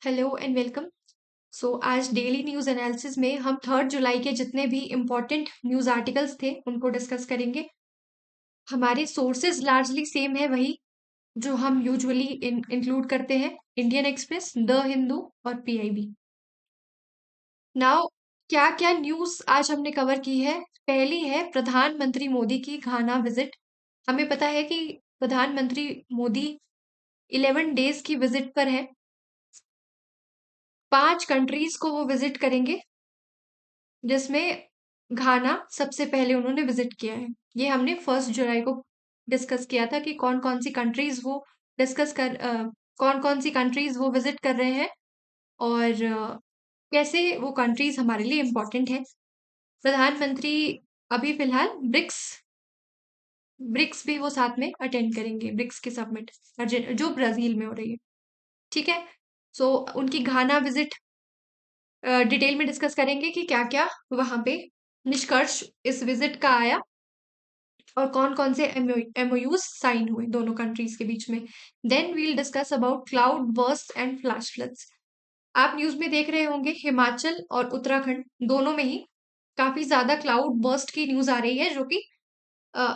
Hello and welcome. आज daily news analysis में हम 3 जुलाई के जितने भी इम्पोर्टेंट न्यूज़ आर्टिकल्स थे उनको डिस्कस करेंगे। हमारे सोर्सेज लार्जली सेम है, वही जो हम यूजुअली इंक्लूड करते हैं, इंडियन एक्सप्रेस, द हिंदू और पीआईबी। नाउ क्या क्या न्यूज़ आज हमने कवर की है। पहली है प्रधानमंत्री मोदी की घाना विजिट। हमें पता है कि प्रधानमंत्री मोदी 11 डेज की विजिट पर है। 5 कंट्रीज को वो विजिट करेंगे, जिसमें घाना सबसे पहले उन्होंने विजिट किया है। ये हमने 1 जुलाई को डिस्कस किया था कि कौन कौन सी कंट्रीज वो कौन कौन सी कंट्रीज वो विजिट कर रहे हैं और कैसे वो कंट्रीज हमारे लिए इम्पोर्टेंट है। प्रधानमंत्री अभी फिलहाल ब्रिक्स ब्रिक्स भी वो साथ में अटेंड करेंगे, ब्रिक्स की समिट जो ब्राजील में हो रही है। ठीक है। उनकी घाना विजिट डिटेल में डिस्कस करेंगे कि क्या क्या वहां पे निष्कर्ष इस विजिट का आया और कौन कौन से एमओयूज साइन हुए दोनों कंट्रीज के बीच में। Then we'll discuss about cloud burst and flash floods. आप न्यूज में देख रहे होंगे हिमाचल और उत्तराखंड दोनों में ही काफी ज्यादा क्लाउड बर्स्ट की न्यूज आ रही है, जो कि अ,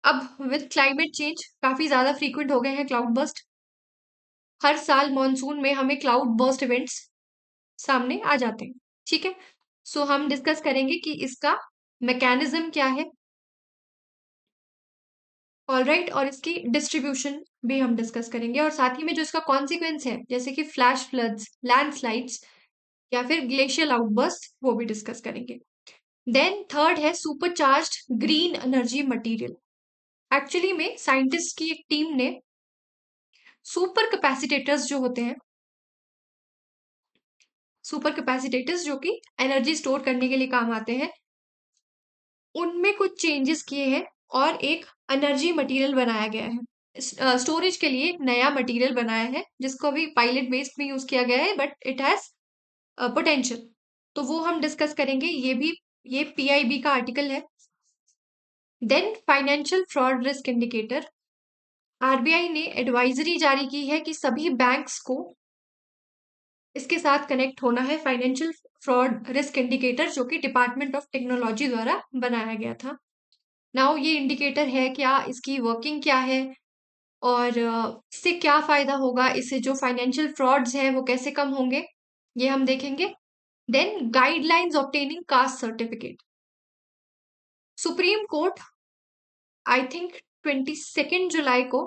अब विद क्लाइमेट चेंज काफी ज्यादा फ्रीक्वेंट हो गए हैं क्लाउड बर्स्ट। हर साल मॉनसून में हमें क्लाउड बर्स्ट इवेंट्स सामने आ जाते हैं। ठीक है। हम डिस्कस करेंगे कि इसका मैकेनिज्म क्या है, ऑलराइट, और इसकी डिस्ट्रीब्यूशन भी हम डिस्कस करेंगे, और साथ ही में जो इसका कॉन्सिक्वेंस है जैसे कि फ्लैश फ्लड्स, लैंडस्लाइड्स या फिर ग्लेशियल आउटबर्स्ट, वो भी डिस्कस करेंगे। देन थर्ड है supercharged green energy material. Actually में साइंटिस्ट की एक टीम ने सुपर कैपेसिटेटर्स जो होते हैं, सुपर कैपेसिटेटर्स जो कि एनर्जी स्टोर करने के लिए काम आते हैं, उनमें कुछ चेंजेस किए हैं और एक एनर्जी मटेरियल बनाया गया है। स्टोरेज के लिए एक नया मटेरियल बनाया है जिसको अभी पायलट बेस्ड में यूज किया गया है, बट इट हैज पोटेंशियल। तो वो हम डिस्कस करेंगे, ये पीआईबी का आर्टिकल है। Then financial fraud risk indicator. RBI ने एडवाइजरी जारी की है कि सभी बैंक्स को इसके साथ कनेक्ट होना है, फाइनेंशियल फ्रॉड रिस्क इंडिकेटर, जो कि डिपार्टमेंट ऑफ टेक्नोलॉजी द्वारा बनाया गया था। नाउ ये इंडिकेटर है क्या, इसकी वर्किंग क्या है, और इससे क्या फायदा होगा, इससे जो फाइनेंशियल फ्रॉड्स हैं वो कैसे कम होंगे, ये हम देखेंगे। Then guidelines obtaining caste certificate. Supreme court I think 22 जुलाई को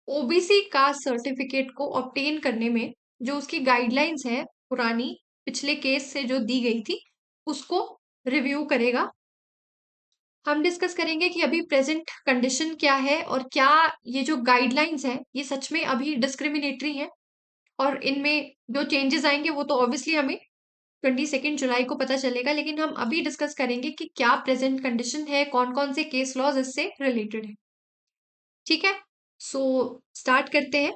ओबीसी कास्ट सर्टिफिकेट को ऑब्टेन करने में जो उसकी गाइडलाइंस है, पुरानी पिछले केस से जो दी गई थी, उसको रिव्यू करेगा। हम डिस्कस करेंगे कि अभी प्रेजेंट कंडीशन क्या है और क्या ये जो गाइडलाइंस हैं ये सच में अभी डिस्क्रिमिनेटरी हैं, और इनमें जो चेंजेस आएंगे वो तो ऑब्वियसली हमें 22 जुलाई को पता चलेगा, लेकिन हम अभी डिस्कस करेंगे कि क्या प्रेजेंट कंडीशन है, कौन कौन से केस लॉज इससे रिलेटेड है। ठीक है। सो स्टार्ट करते हैं।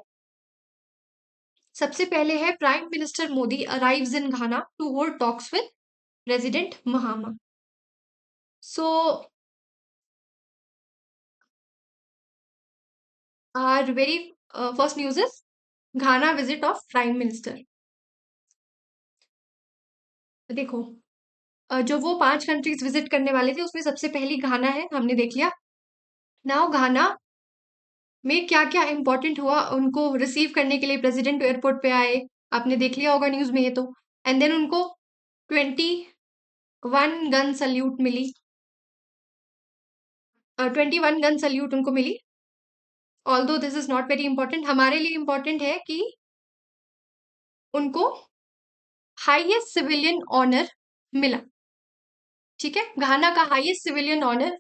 सबसे पहले है prime minister Modi arrives in Ghana to hold talks with president Mahama. So our very first news is Ghana visit of prime minister. देखो, जो वो 5 कंट्रीज विजिट करने वाले थे उसमें सबसे पहली घाना है, हमने देख लिया। नाउ घाना में क्या क्या इंपॉर्टेंट हुआ, उनको रिसीव करने के लिए प्रेसिडेंट एयरपोर्ट पे आए, आपने देख लिया होगा न्यूज में ये तो। एंड देन उनको 21 गन सल्यूट मिली, 21 गन सल्यूट उनको मिली। Although this is not very important, हमारे लिए इंपॉर्टेंट है कि उनको हाईएस्ट सिविलियन ऑनर मिला। ठीक है, घाना का हाईएस्ट सिविलियन ऑनर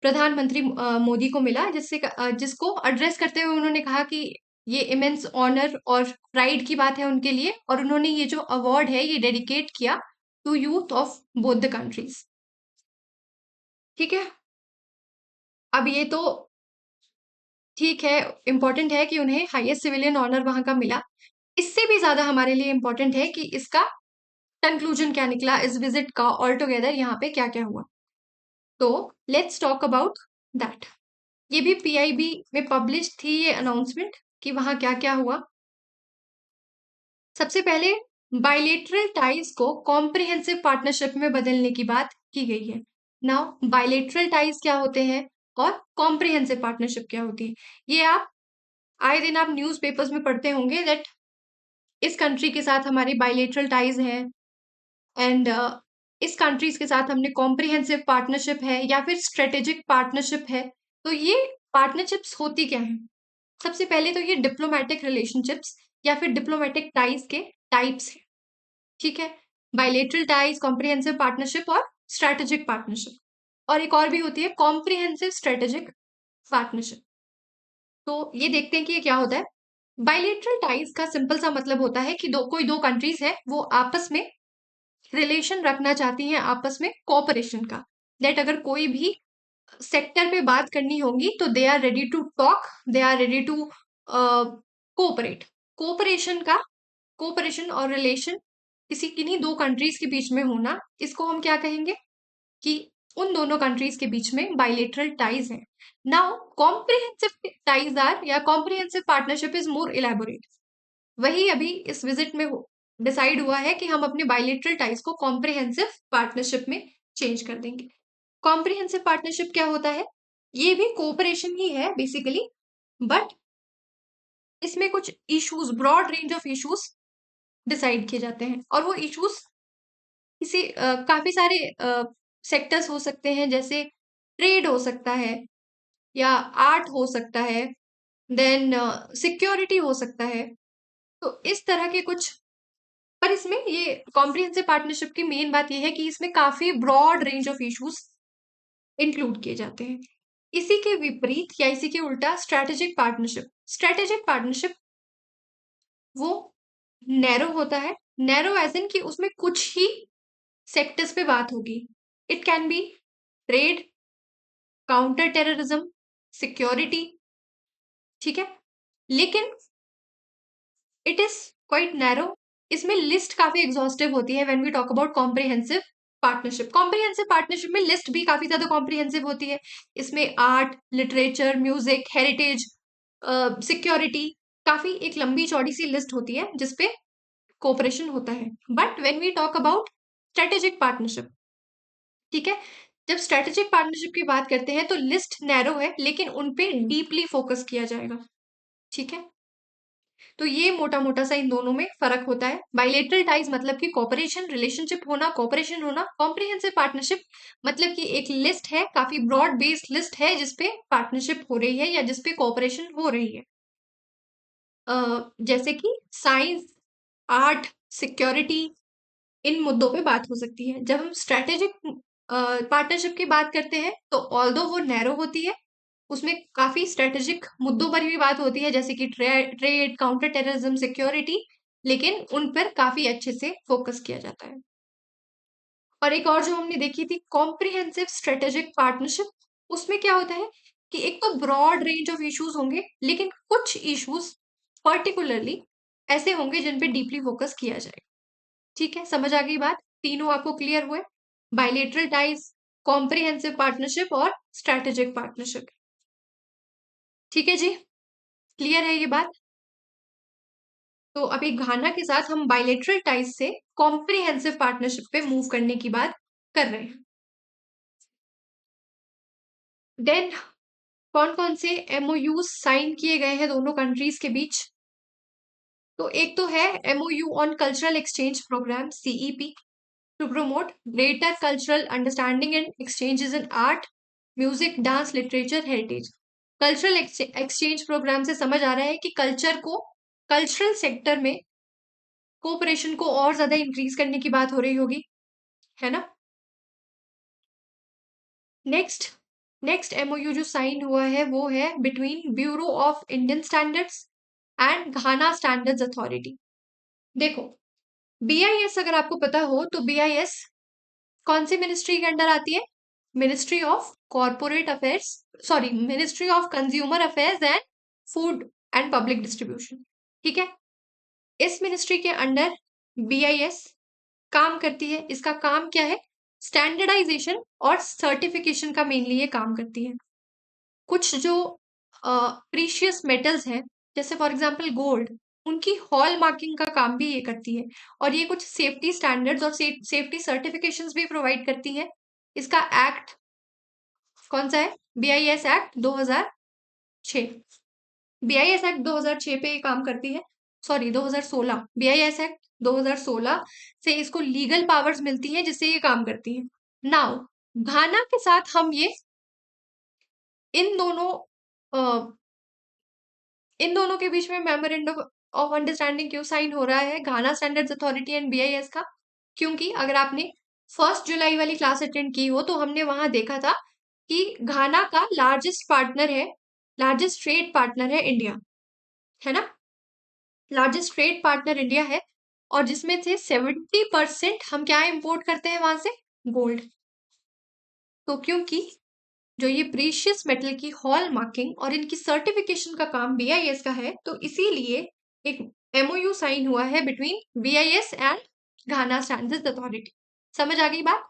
प्रधानमंत्री मोदी को मिला, जिसको एड्रेस करते हुए उन्होंने कहा कि ये इमेंस ऑनर और प्राइड की बात है उनके लिए, और उन्होंने ये जो अवार्ड है ये डेडिकेट किया to youth of both the countries. ठीक है। अब ये तो ठीक है, इंपॉर्टेंट है कि उन्हें हाईएस्ट सिविलियन ऑनर वहां का मिला। इससे भी ज्यादा हमारे लिए इंपॉर्टेंट है कि इसका कंक्लूजन क्या निकला, इस विजिट का ऑल टुगेदर यहाँ पे क्या क्या हुआ। तो लेट्स टॉक अबाउट दैट। ये भी पीआईबी में पब्लिश थी ये अनाउंसमेंट कि वहां क्या क्या हुआ। सबसे पहले बायलेटरल टाइज को कॉम्प्रिहेंसिव पार्टनरशिप में बदलने की बात की गई है। नाउ बायलेटरल टाइज क्या होते हैं और कॉम्प्रिहेंसिव पार्टनरशिप क्या होती है, ये आप आए दिन आप न्यूज़पेपर्स में पढ़ते होंगे दैट इस कंट्री के साथ हमारी बायलेटरल टाइज है एंड इस कंट्रीज के साथ हमने कॉम्प्रिहेंसिव पार्टनरशिप है या फिर स्ट्रेटेजिक पार्टनरशिप है। तो ये पार्टनरशिप्स होती क्या है? सबसे पहले तो ये डिप्लोमेटिक रिलेशनशिप्स या फिर डिप्लोमेटिक टाइज के टाइप्स हैं। ठीक है, बायलेटरल टाइज, कॉम्प्रिहेंसिव पार्टनरशिप और स्ट्रेटेजिक पार्टनरशिप, और एक और भी होती है कॉम्प्रिहेंसिव स्ट्रेटेजिक पार्टनरशिप। तो ये देखते हैं कि ये क्या होता है। बायलेटरल टाइज का सिंपल सा मतलब होता है कि कोई दो कंट्रीज है वो आपस में रिलेशन रखना चाहती हैं, आपस में कोऑपरेशन का, दैट अगर कोई भी सेक्टर पे बात करनी होगी तो they are ready to talk, they are ready to cooperate. Cooperation का, कोऑपरेशन और रिलेशन किसी किन्हीं दो कंट्रीज के बीच में होना, इसको हम क्या कहेंगे कि उन दोनों कंट्रीज के बीच में बायलेटरल टाइज है। नाउ कॉम्प्रिहेंसिव टाइज आर या comprehensive partnership is more elaborate. वही अभी इस विजिट में डिसाइड हुआ है कि हम अपने बायलेटरल टाइज को कॉम्प्रिहेंसिव पार्टनरशिप में चेंज कर देंगे। कॉम्प्रिहेंसिव पार्टनरशिप क्या होता है? ये भी कोऑपरेशन ही है बेसिकली, बट इसमें कुछ issues, broad range of issues decide किए जाते हैं, और वो इश्यूज किसी काफी सारे सेक्टर्स हो सकते हैं, जैसे ट्रेड हो सकता है या आर्ट हो सकता है, देन सिक्योरिटी हो सकता है। तो इस तरह के कुछ, पर इसमें ये कॉम्प्रिहेंसिव पार्टनरशिप की मेन बात ये है कि इसमें काफी broad range of issues include किए जाते हैं। इसी के विपरीत या इसी के उल्टा स्ट्रेटेजिक पार्टनरशिप, स्ट्रेटेजिक पार्टनरशिप वो नैरो होता है। नैरो एज इन कि उसमें कुछ ही सेक्टर्स पे बात होगी। It can be trade, counter terrorism, security, ठीक है, लेकिन इट इज क्वाइट नैरो। इसमें लिस्ट काफी एग्जॉस्टिव होती है when we talk about comprehensive partnership. Comprehensive partnership में लिस्ट भी काफी ज्यादा कॉम्प्रिहेंसिव होती है। इसमें art, literature, music, heritage, security, काफी एक लंबी चौड़ी सी लिस्ट होती है जिसपे कोऑपरेशन होता है। But when we talk about strategic partnership, ठीक है, जब स्ट्रेटेजिक पार्टनरशिप की बात करते हैं तो लिस्ट नैरो है लेकिन उनपे डीपली फोकस किया जाएगा। ठीक है, तो ये मोटा मोटा सा इन दोनों में फर्क होता है। बायलेटरल टाइज मतलब कि कॉपरेशन, रिलेशनशिप होना, कॉपरेशन होना। कॉम्प्रिहेंसिव पार्टनरशिप मतलब कि एक लिस्ट है, काफी ब्रॉड बेस्ड लिस्ट है जिसपे पार्टनरशिप हो रही है या जिसपे कॉपरेशन हो रही है। जैसे कि साइंस, आर्ट, सिक्योरिटी, इन मुद्दों पे बात हो सकती है। जब हम स्ट्रेटेजिक पार्टनरशिप की बात करते हैं तो ऑल्दो वो नैरो होती है, उसमें काफी स्ट्रेटेजिक मुद्दों पर भी बात होती है जैसे कि ट्रेड, काउंटर टेररिज्म, सिक्योरिटी, लेकिन उन पर काफी अच्छे से फोकस किया जाता है। और एक और जो हमने देखी थी कॉम्प्रिहेंसिव स्ट्रेटेजिक पार्टनरशिप, उसमें क्या होता है कि एक तो ब्रॉड रेंज ऑफ इश्यूज होंगे लेकिन कुछ इश्यूज पर्टिकुलरली ऐसे होंगे जिन पे डीपली फोकस किया जाए। ठीक है, समझ आ गई बात? तीनों आपको क्लियर हुए? बायलेटरल टाइज, कॉम्प्रिहेंसिव पार्टनरशिप और स्ट्रेटेजिक पार्टनरशिप। ठीक है जी, क्लियर है ये बात? तो अभी घाना के साथ हम बायलेटरल टाइज से कॉम्प्रिहेंसिव पार्टनरशिप पे मूव करने की बात कर रहे हैं। देन कौन कौन से एमओयू साइन किए गए हैं दोनों कंट्रीज के बीच? तो एक तो है MOU on cultural exchange programme, CEP, to promote greater cultural understanding and exchanges in art, music, dance, literature, heritage। Cultural exchange programme से समझ आ रहा है कि कल्चर को, कल्चरल सेक्टर में कोऑपरेशन को और ज्यादा इंक्रीज करने की बात हो रही होगी, है ना? नेक्स्ट, नेक्स्ट एमओयू जो साइन हुआ है वो है between bureau of Indian standards and Ghana standards authority. देखो, बीआईएस अगर आपको पता हो तो बीआईएस कौन सी मिनिस्ट्री के अंडर आती है? Ministry of corporate affairs, sorry, ministry of consumer affairs and food and public distribution. ठीक है, इस मिनिस्ट्री के अंडर बीआईएस काम करती है। इसका काम क्या है? स्टैंडर्डाइजेशन और सर्टिफिकेशन का मेनली ये काम करती है। कुछ जो प्रीशियस मेटल्स हैं, जैसे फॉर एग्जांपल गोल्ड, उनकी हॉल मार्किंग का काम भी ये करती है, और ये कुछ सेफ्टी स्टैंडर्ड्स और सेफ्टी सर्टिफिकेशंस भी प्रोवाइड करती है। इसका एक्ट कौन सा है? BIS act 2006। BIS एक्ट 2006 पे ये काम करती है, सॉरी 2016। BIS एक्ट 2016 से इसको लीगल पावर्स मिलती हैं जिससे ये काम करती है। नाउ घाना के साथ हम ये इन दोनों इन दोनों के बीच में मेमोरेंडम ऑफ अंडरस्टैंडिंग क्यों साइन हो रहा है, घाना स्टैंडर्ड्स अथॉरिटी एंड BIS का? क्योंकि अगर आपने 1 जुलाई वाली क्लास अटेंड की हो तो हमने वहां देखा था कि घाना का लार्जेस्ट पार्टनर है, लार्जेस्ट ट्रेड पार्टनर है इंडिया, है ना? लार्जेस्ट ट्रेड पार्टनर इंडिया है, और जिसमें से 70% हम क्या इंपोर्ट करते हैं वहां से? गोल्ड। तो क्योंकि जो ये प्रीशियस मेटल की हॉल मार्किंग और इनकी सर्टिफिकेशन का काम BIS का है, तो इसीलिए एक MOU साइन हुआ है between BIS and Ghana standards authority. समझ आ गई बात?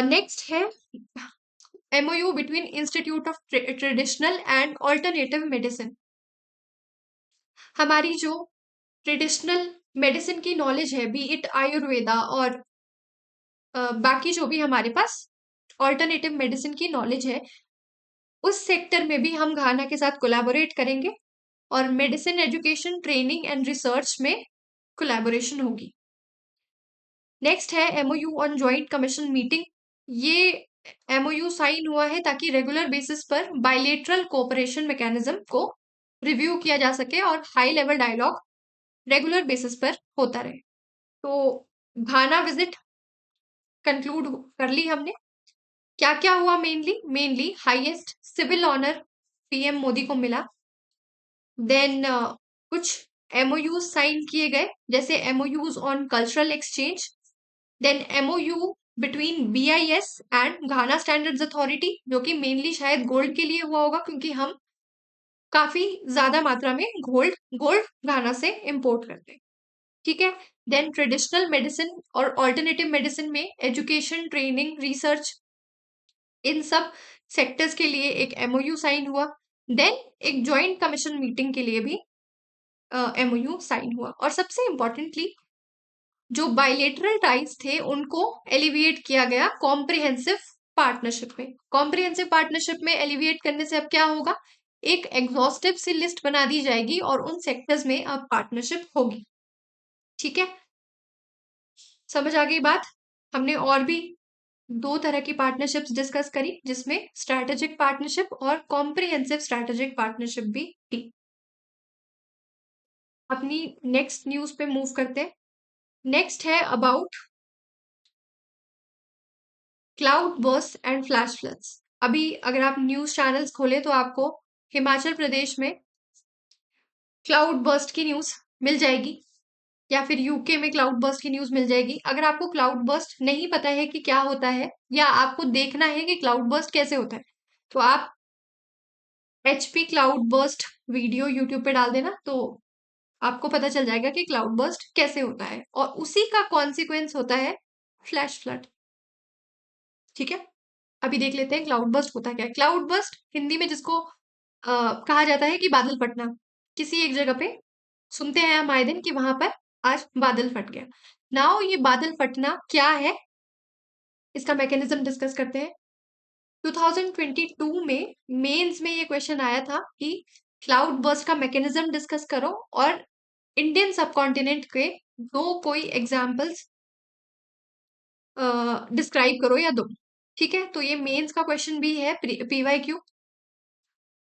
नेक्स्ट है MOU between institute of traditional and alternative medicine. हमारी जो ट्रेडिशनल मेडिसिन की नॉलेज है, बी इट आयुर्वेदा और बाकी जो भी हमारे पास ऑल्टरनेटिव मेडिसिन की नॉलेज है, उस सेक्टर में भी हम घाना के साथ कोलैबोरेट करेंगे, और medicine education, training and research में कोलैबोरेशन होगी। नेक्स्ट है MOU on joint commission meeting. ये MOU साइन हुआ है ताकि रेगुलर बेसिस पर बायलेटरल कोऑपरेशन मैकेनिज्म को रिव्यू किया जा सके और high level dialogue regular basis पर होता रहे। तो घाना विजिट कंक्लूड कर ली हमने। क्या क्या हुआ? Mainly highest civil honour PM Modi को मिला। देन कुछ MOU साइन किए गए, जैसे MOUs on cultural exchange, then MOU between BIS and Ghana standards authority, जो कि मेनली शायद गोल्ड के लिए हुआ होगा, क्योंकि हम काफी ज्यादा मात्रा में गोल्ड घाना से इंपोर्ट करते हैं। ठीक है। देन ट्रेडिशनल मेडिसिन और ऑल्टरनेटिव मेडिसिन में एजुकेशन, ट्रेनिंग, रिसर्च, इन सब सेक्टर्स के लिए एक MOU साइन हुआ। देन एक जॉइंट कमीशन मीटिंग के लिए भी MOU साइन हुआ। और सबसे इंपॉर्टेंटली जो बायलेटरल टाइज थे उनको एलिविएट किया गया कॉम्प्रिहेंसिव पार्टनरशिप में। कॉम्प्रिहेंसिव पार्टनरशिप में एलिविएट करने से अब क्या होगा? एक एग्जॉस्टिव सी लिस्ट बना दी जाएगी और उन सेक्टर्स में अब पार्टनरशिप होगी। ठीक है, समझ आ गई बात? हमने और भी 2 तरह की पार्टनरशिप्स डिस्कस करी, जिसमें स्ट्रैटेजिक पार्टनरशिप और कॉम्प्रिहेंसिव स्ट्रैटेजिक पार्टनरशिप भी थी। अपनी नेक्स्ट न्यूज पे मूव करते हैं। नेक्स्ट है about cloud burst and flash floods. अभी अगर आप न्यूज चैनल्स खोले तो आपको हिमाचल प्रदेश में क्लाउड बर्स्ट की न्यूज मिल जाएगी, या फिर UK में क्लाउड बर्स्ट की न्यूज मिल जाएगी। अगर आपको क्लाउड बर्स्ट नहीं पता है कि क्या होता है, या आपको देखना है कि क्लाउड बर्स्ट कैसे होता है, तो आप HP cloud burst video YouTube पे डाल देना, तो आपको पता चल जाएगा कि क्लाउड बर्स्ट कैसे होता है, और उसी का कॉन्सिक्वेंस होता है फ्लैश फ्लड। ठीक है, अभी देख लेते हैं क्लाउड बर्स्ट होता क्या है। क्लाउड बर्स्ट हिंदी में जिसको कहा जाता है कि बादल फटना। किसी एक जगह पे सुनते हैं हम आए दिन कि वहां पर आज बादल फट गया। नाउ ये बादल फटना क्या है, इसका मैकेनिज्म डिस्कस करते हैं। 2022 में मेंस में ये क्वेश्चन आया था कि क्लाउड बर्स्ट का मैकेनिज्म डिस्कस करो और इंडियन सबकॉन्टिनेंट के कोई एग्जांपल्स डिस्क्राइब करो या दो। ठीक है, तो ये मेंस का क्वेश्चन भी है, PYQ।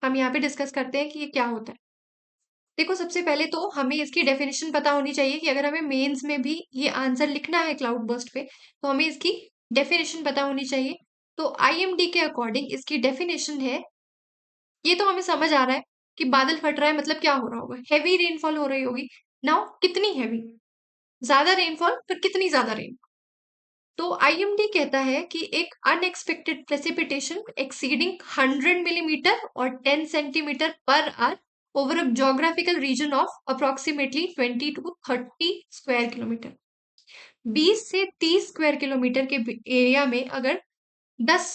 हम यहाँ पे डिस्कस करते हैं कि ये क्या होता है। देखो, सबसे पहले तो हमें इसकी डेफिनेशन पता होनी चाहिए कि अगर हमें मेंस में भी ये आंसर लिखना है क्लाउड बर्स्ट पे, तो हमें इसकी डेफिनेशन पता होनी चाहिए। तो IMD के अकॉर्डिंग इसकी डेफिनेशन है, ये तो हमें समझ आ रहा है कि बादल फट रहा है, मतलब क्या हो रहा होगा? हैवी रेनफॉल हो रही होगी। नाउ कितनी हैवी? ज्यादा रेनफॉल, फिर कितनी ज्यादा रेन? तो IMD कहता है कि एक अनएक्सपेक्टेड प्रेसिपिटेशन एक्सीडिंग 100 मिलीमीटर और 10 centimetre per hour over a geographical region of approximately 20 to 30 square kilometre. 20 से 30 स्क्वायर किलोमीटर के एरिया में अगर 10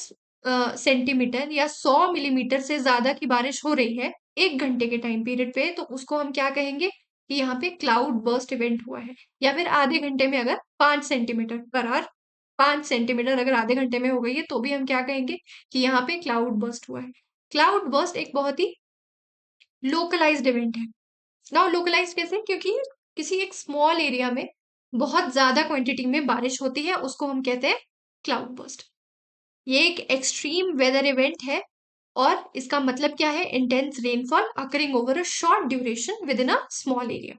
सेंटीमीटर या 100 मिलीमीटर से ज्यादा की बारिश हो रही है 1 घंटे के टाइम पीरियड पे, तो उसको हम क्या कहेंगे कि यहाँ पे क्लाउड बर्स्ट इवेंट हुआ है। या फिर आधे घंटे में अगर 5 सेंटीमीटर पर आवर, 5 सेंटीमीटर अगर आधे घंटे में हो गई है तो भी हम क्या कहेंगे कि यहाँ पे क्लाउड बर्स्ट हुआ है। क्लाउड बर्स्ट एक बहुत ही लोकलाइज्ड इवेंट है। नाउ लोकलाइज्ड कैसे? क्योंकि किसी एक स्मॉल एरिया में बहुत ज्यादा क्वांटिटी में बारिश होती है, उसको हम कहते हैं क्लाउड बर्स्ट। ये एक एक्सट्रीम वेदर इवेंट है और इसका मतलब क्या है? Intense rainfall occurring over a short duration with in a small area.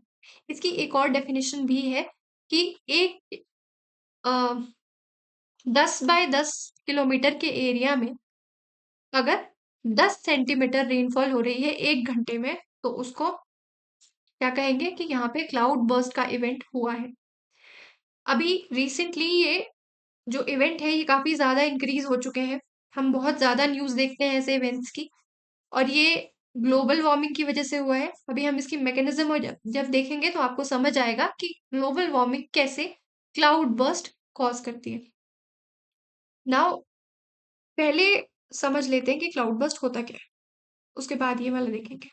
इसकी एक और डेफिनेशन भी है कि एक 10 बाय 10 किलोमीटर के एरिया में अगर 10 सेंटीमीटर रेनफॉल हो रही है 1 घंटे में, तो उसको क्या कहेंगे कि यहाँ पे क्लाउड बर्स्ट का इवेंट हुआ है। अभी रिसेंटली ये जो इवेंट है ये काफी ज्यादा इंक्रीज हो चुके हैं। हम बहुत ज्यादा न्यूज देखते हैं ऐसे इवेंट्स की, और ये ग्लोबल वार्मिंग की वजह से हुआ है। अभी हम इसकी मैकेनिज्म और जब देखेंगे तो आपको समझ आएगा कि ग्लोबल वार्मिंग कैसे क्लाउड बर्स्ट कॉज करती है। नाउ पहले समझ लेते हैं कि क्लाउड बर्स्ट होता क्या है, उसके बाद ये वाला देखेंगे।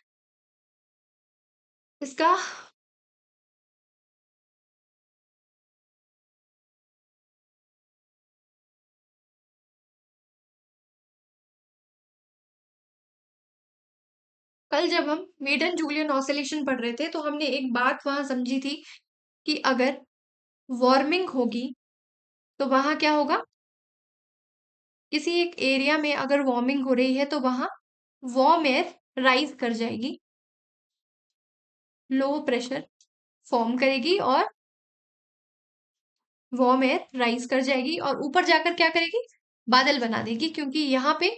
इसका कल जब हम मेडन जूलियन ऑसिलेशन पढ़ रहे थे तो हमने एक बात वहां समझी थी कि अगर वार्मिंग होगी तो वहां क्या होगा? किसी एक एरिया में अगर वार्मिंग हो रही है तो वहां वार्म एयर राइज कर जाएगी, लो प्रेशर फॉर्म करेगी और वार्म एयर राइज कर जाएगी और ऊपर जाकर क्या करेगी? बादल बना देगी, क्योंकि यहाँ पे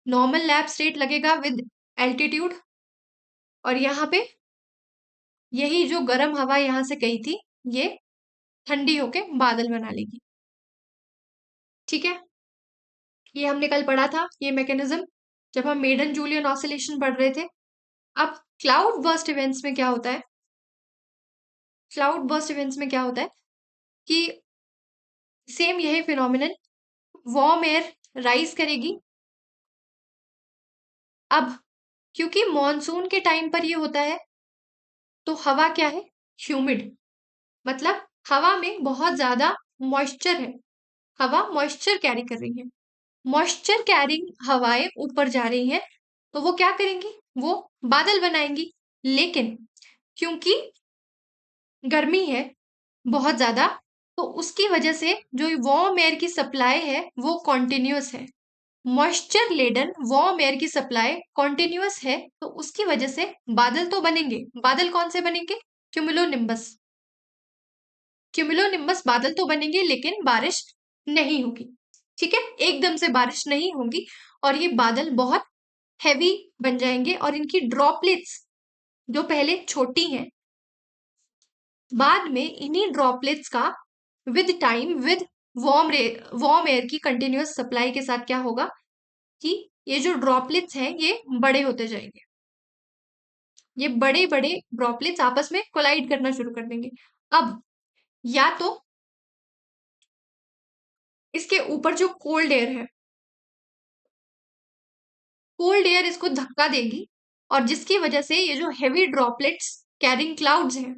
नॉर्मल लैप्स रेट लगेगा विद एल्टीट्यूड, और यहाँ पे यही जो गर्म हवा यहाँ से गई थी ये ठंडी होके बादल बना लेगी। ठीक है, ये हमने कल पढ़ा था ये मैकेनिज्म जब हम मेडन जूलियन ऑसिलेशन पढ़ रहे थे। अब क्लाउड बर्स्ट इवेंट्स में क्या होता है? क्लाउड बर्स्ट इवेंट्स में क्या होता है कि सेम यही फिनोमिनन, वार्म एयर राइज करेगी। अब क्योंकि मॉनसून के टाइम पर ये होता है तो हवा क्या है? ह्यूमिड, मतलब हवा में बहुत ज्यादा मॉइस्चर है, हवा मॉइस्चर कैरी कर रही है। मॉइस्चर कैरिंग हवाएं ऊपर जा रही हैं तो वो क्या करेंगी? वो बादल बनाएंगी। लेकिन क्योंकि गर्मी है बहुत ज्यादा, तो उसकी वजह से जो वार्म एयर की सप्लाई है वो कॉन्टिन्यूअस है। मॉइस्चर लेडन वार्म एयर की सप्लाई कॉन्टिन्यूअस है तो उसकी वजह से बादल तो बनेंगे। बादल कौन से बनेंगे? क्यूमुलोनिम्बस। क्यूमुलोनिम्बस बादल तो बनेंगे लेकिन बारिश नहीं होगी। ठीक है, एकदम से बारिश नहीं होगी और ये बादल बहुत हैवी बन जाएंगे और इनकी ड्रॉपलेट्स जो पहले छोटी हैं, बाद में इन्हीं ड्रॉपलेट्स का with time with warm air की कंटिन्यूअस सप्लाई के साथ क्या होगा कि ये जो ड्रॉपलेट्स हैं ये बड़े होते जाएंगे। ये बड़े बड़े ड्रॉपलेट्स आपस में कोलाइड करना शुरू कर देंगे। अब या तो इसके ऊपर जो कोल्ड एयर है, कोल्ड एयर इसको धक्का देगी और जिसकी वजह से ये जो हेवी ड्रॉपलेट्स कैरिंग क्लाउड्स हैं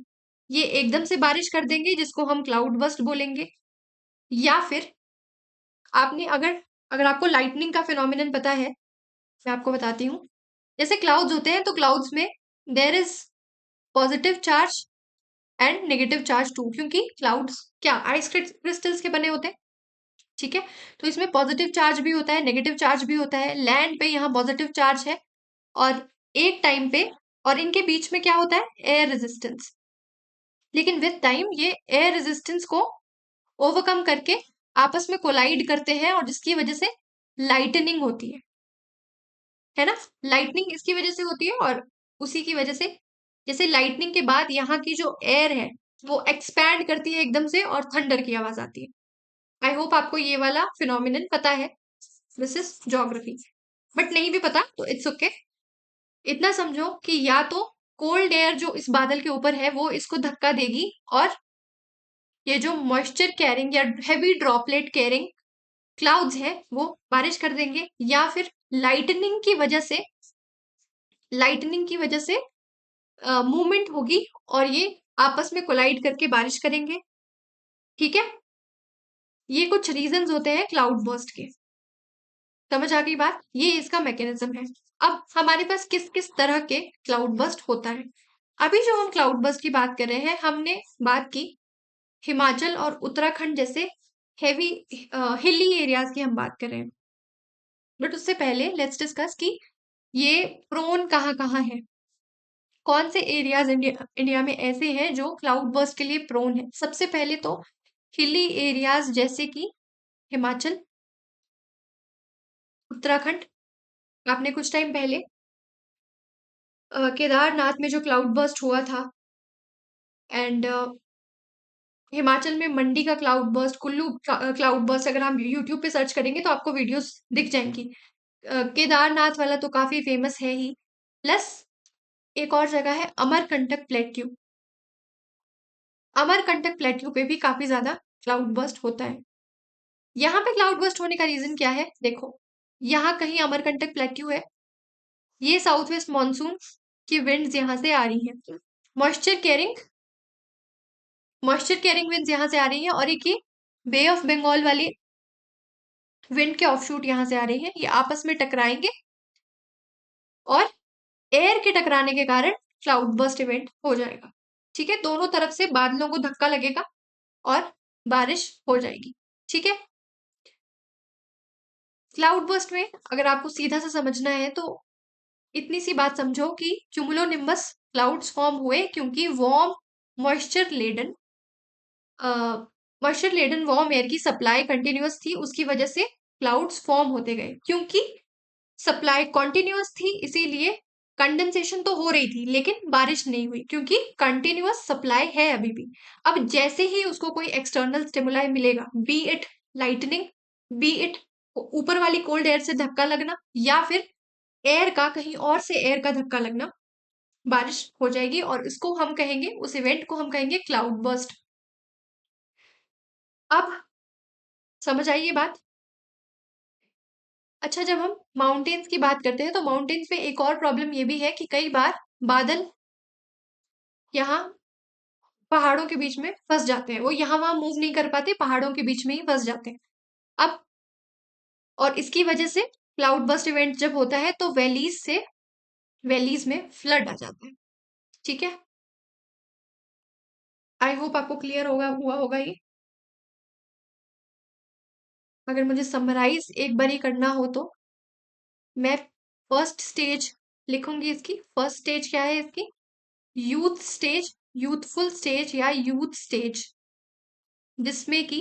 ये एकदम से बारिश कर देंगे, जिसको हम क्लाउड बर्स्ट बोलेंगे। या फिर आपने अगर अगर आपको लाइटनिंग का फिनोमिनन पता है, मैं आपको बताती हूँ। जैसे क्लाउड्स होते हैं तो क्लाउड्स में there is positive charge and negative charge too, क्योंकि क्लाउड्स क्या आइस क्रिस्टल्स के बने होते हैं। ठीक है, तो इसमें पॉजिटिव चार्ज भी होता है, नेगेटिव चार्ज भी होता है। लैंड पे यहाँ पॉजिटिव चार्ज है और एक टाइम पे, और इनके बीच में क्या होता है? Air resistance. लेकिन विद टाइम ये एयर रेजिस्टेंस को ओवरकम करके आपस में कोलाइड करते हैं और जिसकी वजह से लाइटनिंग होती है ना? लाइटनिंग इसकी वजह से होती है और उसी की वजह से जैसे लाइटनिंग के बाद यहाँ की जो एयर है वो एक्सपैंड करती है एकदम से और थंडर की आवाज आती है। आई होप आपको ये वाला फिनोमिनन पता है, दिस इज ज्योग्राफी। बट नहीं भी पता तो इट्स ओके। इतना समझो कि या तो कोल्ड एयर जो इस बादल के ऊपर है वो इसको धक्का देगी और ये जो मॉइस्चर कैरिंग या हेवी ड्रॉपलेट कैरिंग क्लाउड्स है वो बारिश कर देंगे, या फिर लाइटनिंग की वजह से, लाइटनिंग की वजह से मूवमेंट होगी और ये आपस में कोलाइड करके बारिश करेंगे। ठीक है, ये कुछ रीजंस होते हैं क्लाउड बर्स्ट के। समझ आ गई बात? ये इसका मैकेनिज्म है। अब हमारे पास किस किस तरह के क्लाउड बर्स्ट होता है। अभी जो हम क्लाउड बर्स्ट की बात कर रहे हैं, हमने बात की हिमाचल और उत्तराखंड जैसे हेवी हिली एरियाज की हम बात कर रहे हैं। बट उससे पहले लेट्स डिस्कस कि ये प्रोन कहाँ कहाँ है, कौन से एरियाज इंडिया में ऐसे हैं जो क्लाउड बर्स्ट के लिए प्रोन है। सबसे पहले तो हिली एरियाज जैसे कि हिमाचल, उत्तराखंड। आपने कुछ टाइम पहले केदारनाथ में जो क्लाउड बर्स्ट हुआ था, एंड हिमाचल में मंडी का cloud burst, Kullu cloud burst, अगर हम यूट्यूब पे सर्च करेंगे तो आपको वीडियोस दिख जाएंगी। केदारनाथ वाला तो काफी फेमस है ही, प्लस एक और जगह है अमरकंटक प्लेट्यू। अमरकंटक प्लेट्यू पे भी काफी ज्यादा क्लाउड बर्स्ट होता है। यहाँ पे क्लाउड बर्स्ट होने का रीजन क्या है? देखो, यहाँ कहीं अमरकंटक प्लेट्यू है, ये साउथ वेस्ट मानसून की विंड्स यहाँ से आ रही हैं, moisture carrying, moisture carrying winds यहाँ से आ रही हैं, और एक ये बे ऑफ बंगाल वाली विंड के ऑफशूट यहाँ से आ रही हैं, ये आपस में टकराएंगे और एयर के टकराने के कारण क्लाउड बर्स्ट इवेंट हो जाएगा। ठीक है, दोनों तरफ से बादलों को धक्का लगेगा और बारिश हो जाएगी। ठीक है, क्लाउड बर्स्ट में अगर आपको सीधा सा समझना है तो इतनी सी बात समझो कि क्यूमुलोनिम्बस क्लाउड्स फॉर्म हुए क्योंकि warm moisture laden moisture laden warm air की सप्लाई कंटिन्यूअस थी, उसकी वजह से क्लाउड्स फॉर्म होते गए। क्योंकि सप्लाई कॉन्टिन्यूअस थी इसीलिए कंडेंसेशन तो हो रही थी लेकिन बारिश नहीं हुई, क्योंकि कंटिन्यूअस सप्लाई है अभी भी। अब जैसे ही उसको कोई एक्सटर्नल स्टिमुलाई मिलेगा, B it lightning, B it ऊपर वाली कोल्ड एयर से धक्का लगना, या फिर एयर का कहीं और से एयर का धक्का लगना, बारिश हो जाएगी और इसको हम कहेंगे, उस इवेंट को हम कहेंगे क्लाउड बर्स्ट। अब समझ आई ये बात? अच्छा, जब हम माउंटेन्स की बात करते हैं तो माउंटेन्स में एक और प्रॉब्लम ये भी है कि कई बार बादल यहाँ पहाड़ों के बीच में फंस जाते हैं, वो यहाँ वहां मूव नहीं कर पाते, पहाड़ों के बीच में ही फंस जाते हैं। अब और इसकी वजह से क्लाउड बर्स्ट इवेंट जब होता है तो वैलीज में फ्लड आ जाता है। ठीक है, आई होप आपको क्लियर हुआ होगा ये। अगर मुझे समराइज एक बार ही करना हो तो मैं फर्स्ट स्टेज लिखूंगी। इसकी फर्स्ट स्टेज क्या है? इसकी यूथ स्टेज, यूथफुल स्टेज या यूथ स्टेज, जिसमें कि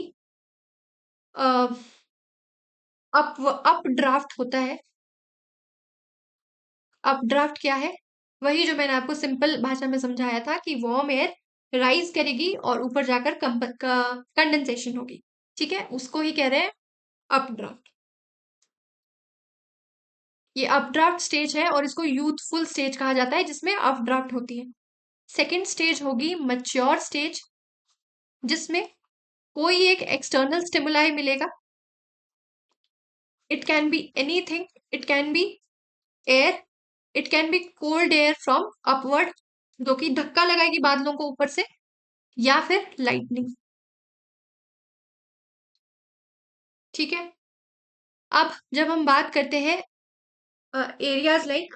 अप ड्राफ्ट होता है। अप ड्राफ्ट क्या है? वही जो मैंने आपको सिंपल भाषा में समझाया था कि वार्म एयर राइज करेगी और ऊपर जाकर कंडेंसेशन होगी। ठीक है, उसको ही कह रहे हैं अप ड्राफ्ट। ये अप ड्राफ्ट स्टेज है और इसको यूथफुल स्टेज कहा जाता है जिसमें अप ड्राफ्ट होती है। सेकेंड स्टेज होगी मैच्योर स्टेज, जिसमें कोई एक एक्सटर्नल स्टिमुलाई मिलेगा। It can be anything, it can B air, it can B cold air from upward, जो कि धक्का लगाएगी बादलों को ऊपर से, या फिर लाइटनिंग। ठीक है, अब जब हम बात करते हैं एरियाज लाइक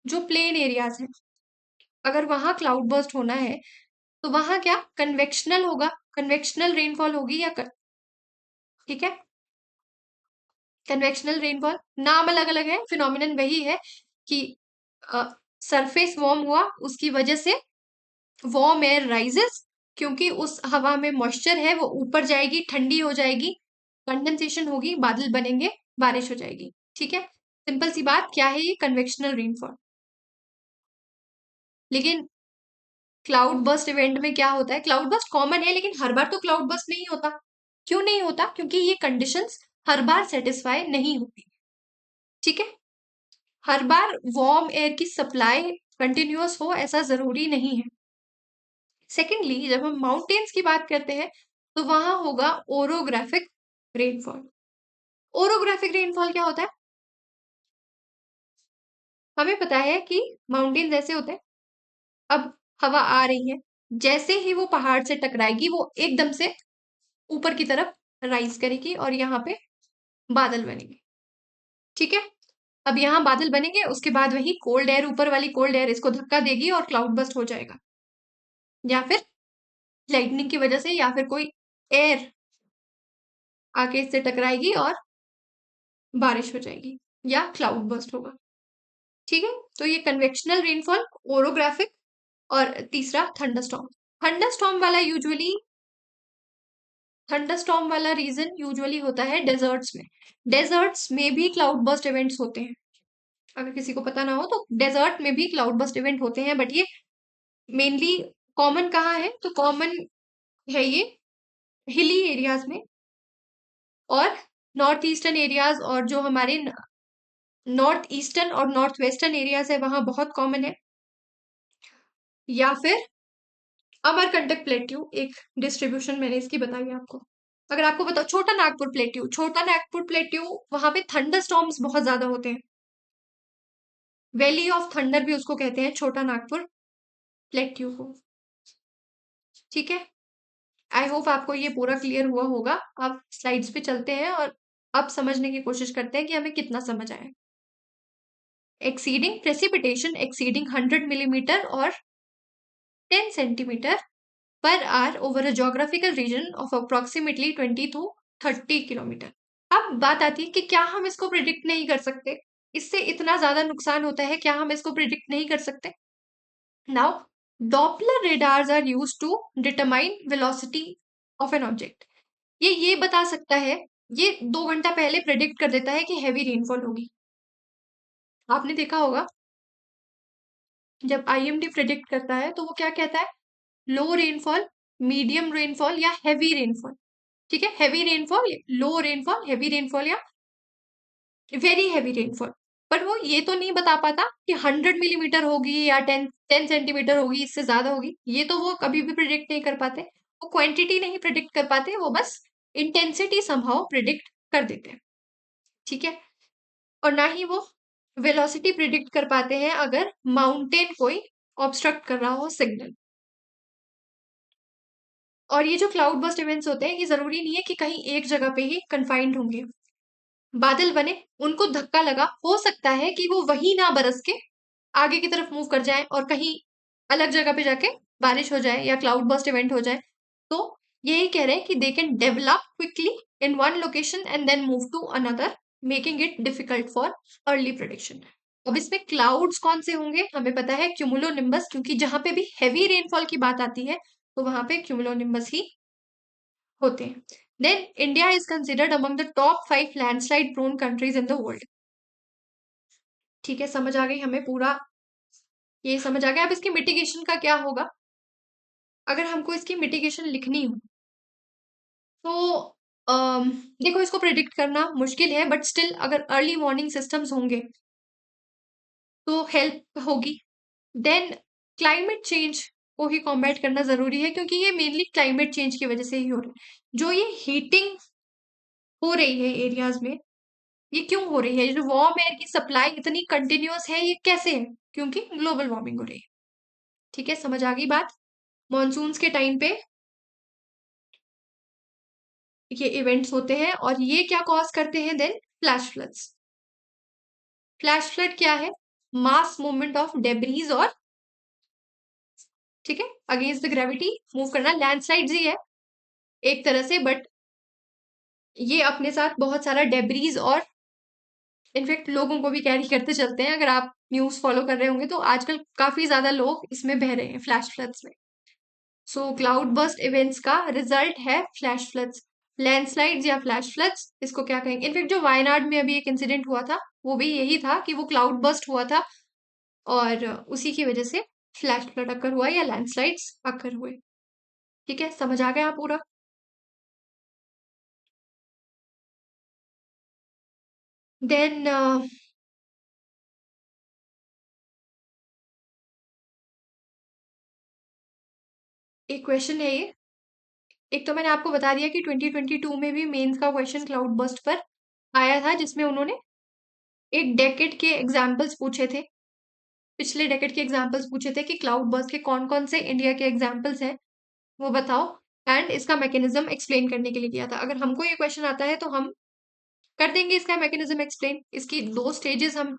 जो प्लेन एरियाज हैं, अगर वहां क्लाउड बर्स्ट होना है तो वहां क्या कन्वेक्शनल होगा, कन्वेक्शनल रेनफॉल होगी या ठीक है, कन्वेक्शनल रेनफॉल, नाम अलग अलग है, फिनोमिनन वही है कि सरफेस वार्म हुआ, उसकी वजह से वार्म एयर राइजेस, क्योंकि उस हवा में मॉइस्चर है वो ऊपर जाएगी, ठंडी हो जाएगी, कंडेंसेशन होगी, बादल बनेंगे, बारिश हो जाएगी। ठीक है, सिंपल सी बात, क्या है ये? Convectional rainfall. लेकिन क्लाउड बर्स्ट इवेंट में क्या होता है? क्लाउड बर्स्ट कॉमन है लेकिन हर बार तो क्लाउड बर्स्ट नहीं होता। क्यों नहीं होता? क्योंकि ये कंडीशंस हर बार सेटिस्फाई नहीं होती। ठीक है, हर बार वार्म एयर की सप्लाई कंटिन्यूअस हो ऐसा जरूरी नहीं है। सेकेंडली, जब हम माउंटेन्स की बात करते हैं तो वहां होगा ओरोग्राफिक रेनफॉल। ओरोग्राफिक रेनफॉल क्या होता है? हमें पता है कि माउंटेन्स ऐसे होते हैं, अब हवा आ रही है, जैसे ही वो पहाड़ से टकराएगी वो एकदम से ऊपर की तरफ राइज करेगी और यहाँ पे बादल बनेंगे। ठीक है, अब यहाँ बादल बनेंगे, उसके बाद वही कोल्ड एयर, ऊपर वाली कोल्ड एयर इसको धक्का देगी और क्लाउड बस्ट हो जाएगा, या फिर लाइटनिंग की वजह से, या फिर कोई एयर आके इससे टकराएगी और बारिश हो जाएगी या क्लाउड बस्ट होगा। ठीक है, तो ये कन्वेक्शनल रेनफॉल, ओरोग्राफिक, और तीसरा थंडरस्टॉर्म। थंडरस्टॉर्म वाला यूजुअली थंडरस्टॉर्म वाला रीजन यूजुअली होता है डेजर्ट्स में। डेजर्ट्स में भी क्लाउड बस्ट इवेंट्स होते हैं, अगर किसी को पता ना हो तो डेजर्ट में भी क्लाउड बस्ट इवेंट होते हैं, बट ये मेनली कॉमन कहाँ है, तो कॉमन है ये हिली एरियाज में और नॉर्थ ईस्टर्न एरियाज, और जो हमारे नॉर्थ ईस्टर्न और नॉर्थ वेस्टर्न एरियाज है वहां बहुत कॉमन है। या फिर अमरकंटक प्लेट्यू, एक डिस्ट्रीब्यूशन मैंने इसकी बताई आपको। अगर आपको बताओ छोटा नागपुर प्लेट्यू, वहां पे थंडर स्टॉर्म्स बहुत ज्यादा होते हैं। वैली ऑफ थंडर भी उसको कहते हैं, छोटा नागपुर प्लेट्यू को। ठीक है, आई होप आपको ये पूरा क्लियर हुआ होगा। आप स्लाइड्स पे चलते हैं और अब समझने की कोशिश करते हैं कि हमें कितना समझ आया। एक्सीडिंग प्रेसिपिटेशन एक्सीडिंग 100 मिलीमीटर और 10 centimetre per hour over a geographical region of approximately 20 to 30 kilometre. अब बात आती है कि क्या हम इसको प्रिडिक्ट नहीं कर सकते, इससे इतना ज्यादा नुकसान होता है, क्या हम इसको प्रिडिक्ट नहीं कर सकते? Now Doppler radars are used to determine velocity of an object. ये बता सकता है, ये 2 घंटा पहले प्रिडिक्ट कर देता है कि हैवी रेनफॉल होगी। आपने देखा होगा जब आईएमडी प्रिडिक्ट करता है तो वो क्या कहता है, लो रेनफॉल, मीडियम रेनफॉल या हैवी रेनफॉल। ठीक है, हैवी रेनफॉल, लो रेनफॉल, हैवी रेनफॉल या वेरी हैवी रेनफॉल। पर वो ये तो नहीं बता पाता कि 100 मिलीमीटर होगी या 10 सेंटीमीटर होगी, इससे ज्यादा होगी, ये तो वो कभी भी प्रिडिक्ट नहीं कर पाते। वो क्वांटिटी नहीं प्रिडिक्ट कर पाते, वो बस इंटेंसिटी समहाउ प्रिडिक्ट कर देते हैं। ठीक है, और ना ही वो वेलोसिटी प्रिडिक्ट कर पाते हैं अगर माउंटेन कोई ऑब्स्ट्रक्ट कर रहा हो सिग्नल। और ये जो क्लाउड बर्स्ट इवेंट्स होते हैं, ये जरूरी नहीं है कि कहीं एक जगह पे ही कन्फाइंड होंगे। बादल बने, उनको धक्का लगा, हो सकता है कि वो वही ना बरस के आगे की तरफ मूव कर जाए और कहीं अलग जगह पे जाके बारिश हो जाए या क्लाउड बर्स्ट इवेंट हो जाए। तो यही कह रहे हैं कि they can develop quickly in one location and then move to another, making it difficult for early prediction. अब इसमें क्लाउड्स कौन से होंगे, हमें पता है क्यूमुलोनिम्बस, क्योंकि जहां पे भी हैवी रेनफॉल की बात आती है तो वहां पे क्यूमुलोनिम्बस ही होते हैं। Then India is considered among the top 5 landslide prone countries in the world. ठीक है, समझ आ गई हमें पूरा, ये समझ आ गया। अब इसकी मिटिगेशन का क्या होगा, अगर हमको इसकी मिटिगेशन लिखनी हो तो देखो, इसको प्रिडिक्ट करना मुश्किल है, बट स्टिल अगर अर्ली वार्निंग सिस्टम्स होंगे तो हेल्प होगी। देन क्लाइमेट चेंज को ही कॉम्बैट करना जरूरी है, क्योंकि ये मेनली क्लाइमेट चेंज की वजह से ही हो रहा है। जो ये हीटिंग हो रही है एरियाज में, ये क्यों हो रही है, ये जो वार्म एयर की सप्लाई इतनी कंटिन्यूअस है, ये कैसे है? क्योंकि ग्लोबल वार्मिंग हो रही है। ठीक है, समझ आ गई बात। मॉनसून्स के टाइम पे ये इवेंट्स होते हैं और ये क्या कॉज करते हैं, then flash floods. Flash flood क्या है, मास मूवमेंट ऑफ डेब्रीज और, ठीक है, अगेंस्ट द ग्रेविटी मूव करना। लैंडस्लाइड्स ही है एक तरह से, बट ये अपने साथ बहुत सारा डेब्रीज और इनफेक्ट लोगों को भी कैरी करते चलते हैं। अगर आप न्यूज फॉलो कर रहे होंगे तो आजकल काफी ज्यादा लोग इसमें बह रहे हैं, फ्लैश फ्लड्स में। सो क्लाउड बर्स्ट इवेंट्स का रिजल्ट है फ्लैश फ्लड्स। लैंडस्लाइड्स या फ्लैश फ्लड्स, इसको क्या कहेंगे? इनफेक्ट जो वायनाड में अभी एक इंसिडेंट हुआ था वो भी यही था कि वो क्लाउड बर्स्ट हुआ था और उसी की वजह से फ्लैश फ्लड अकर हुआ या लैंडस्लाइड्स अकर हुए। ठीक है, समझ आ गया पूरा? देन एक क्वेश्चन है ये, एक तो मैंने आपको बता दिया कि 2022 में भी मेंस का क्वेश्चन क्लाउड बर्स्ट पर आया था, जिसमें उन्होंने एक डेकेड के एग्जाम्पल्स पूछे थे, पिछले डेकेड के एग्जाम्पल्स पूछे थे कि क्लाउड बर्स्ट के कौन कौन से इंडिया के एग्जाम्पल्स हैं वो बताओ, एंड इसका मैकेनिज्म एक्सप्लेन करने के लिए किया था। अगर हमको ये क्वेश्चन आता है तो हम कर देंगे इसका मैकेनिज्म एक्सप्लेन। इसकी दो स्टेजेस हम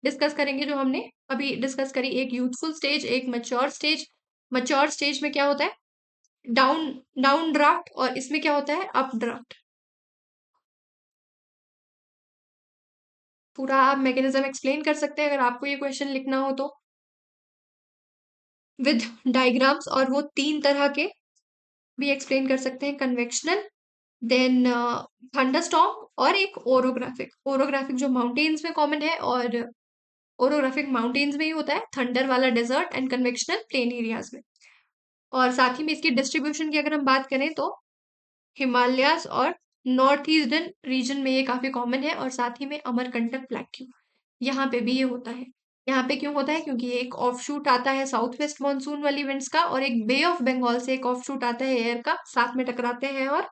डिस्कस करेंगे जो हमने अभी डिस्कस करी, एक यूथफुल स्टेज, एक मैच्योर स्टेज। मैच्योर स्टेज में क्या होता है, डाउन डाउन ड्राफ्ट, और इसमें क्या होता है, अप ड्राफ्ट। पूरा आप मैकेनिज्म एक्सप्लेन कर सकते हैं अगर आपको ये क्वेश्चन लिखना हो तो, विद डायग्राम्स, और वो तीन तरह के भी एक्सप्लेन कर सकते हैं, कन्वेक्शनल, देन थंडरस्टॉर्म, और एक ओरोग्राफिक। ओरोग्राफिक जो माउंटेन्स में कॉमन है, और ओरोग्राफिक माउंटेन्स में ही होता है, थंडर वाला desert, and convectional plain areas में। और साथ ही में इसकी डिस्ट्रीब्यूशन की अगर हम बात करें तो हिमालयाज और नॉर्थ ईस्टर्न रीजन में ये काफी कॉमन है, और साथ ही में अमरकंटक प्लेट्यू, यहाँ पे भी ये होता है। यहाँ पे क्यों होता है, क्योंकि ये एक ऑफशूट आता है साउथ वेस्ट मानसून वाली विंड्स का, और एक बे ऑफ बंगाल से एक ऑफशूट आता है एयर का, साथ में टकराते हैं और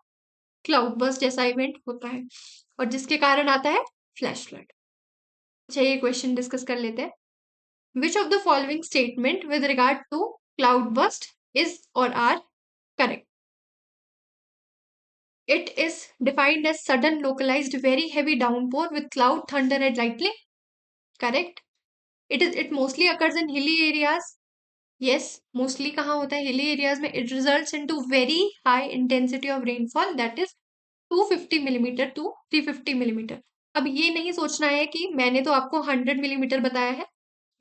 क्लाउड बर्स्ट जैसा इवेंट होता है, और जिसके कारण आता है फ्लैश फ्लड। अच्छा, ये क्वेश्चन डिस्कस कर लेते हैं। Which of the following statement with regard to cloud burst is और are correct? It is defined as sudden localized very heavy downpour with cloud, thunder and lightning. Correct. It mostly occurs in hilly areas. Yes, mostly कहाँ होता है, hilly areas में. It results into very high intensity of rainfall, that is 250 millimetre to 350 millimetre. अब ये नहीं सोचना है कि मैंने तो आपको 100 मिलीमीटर बताया है,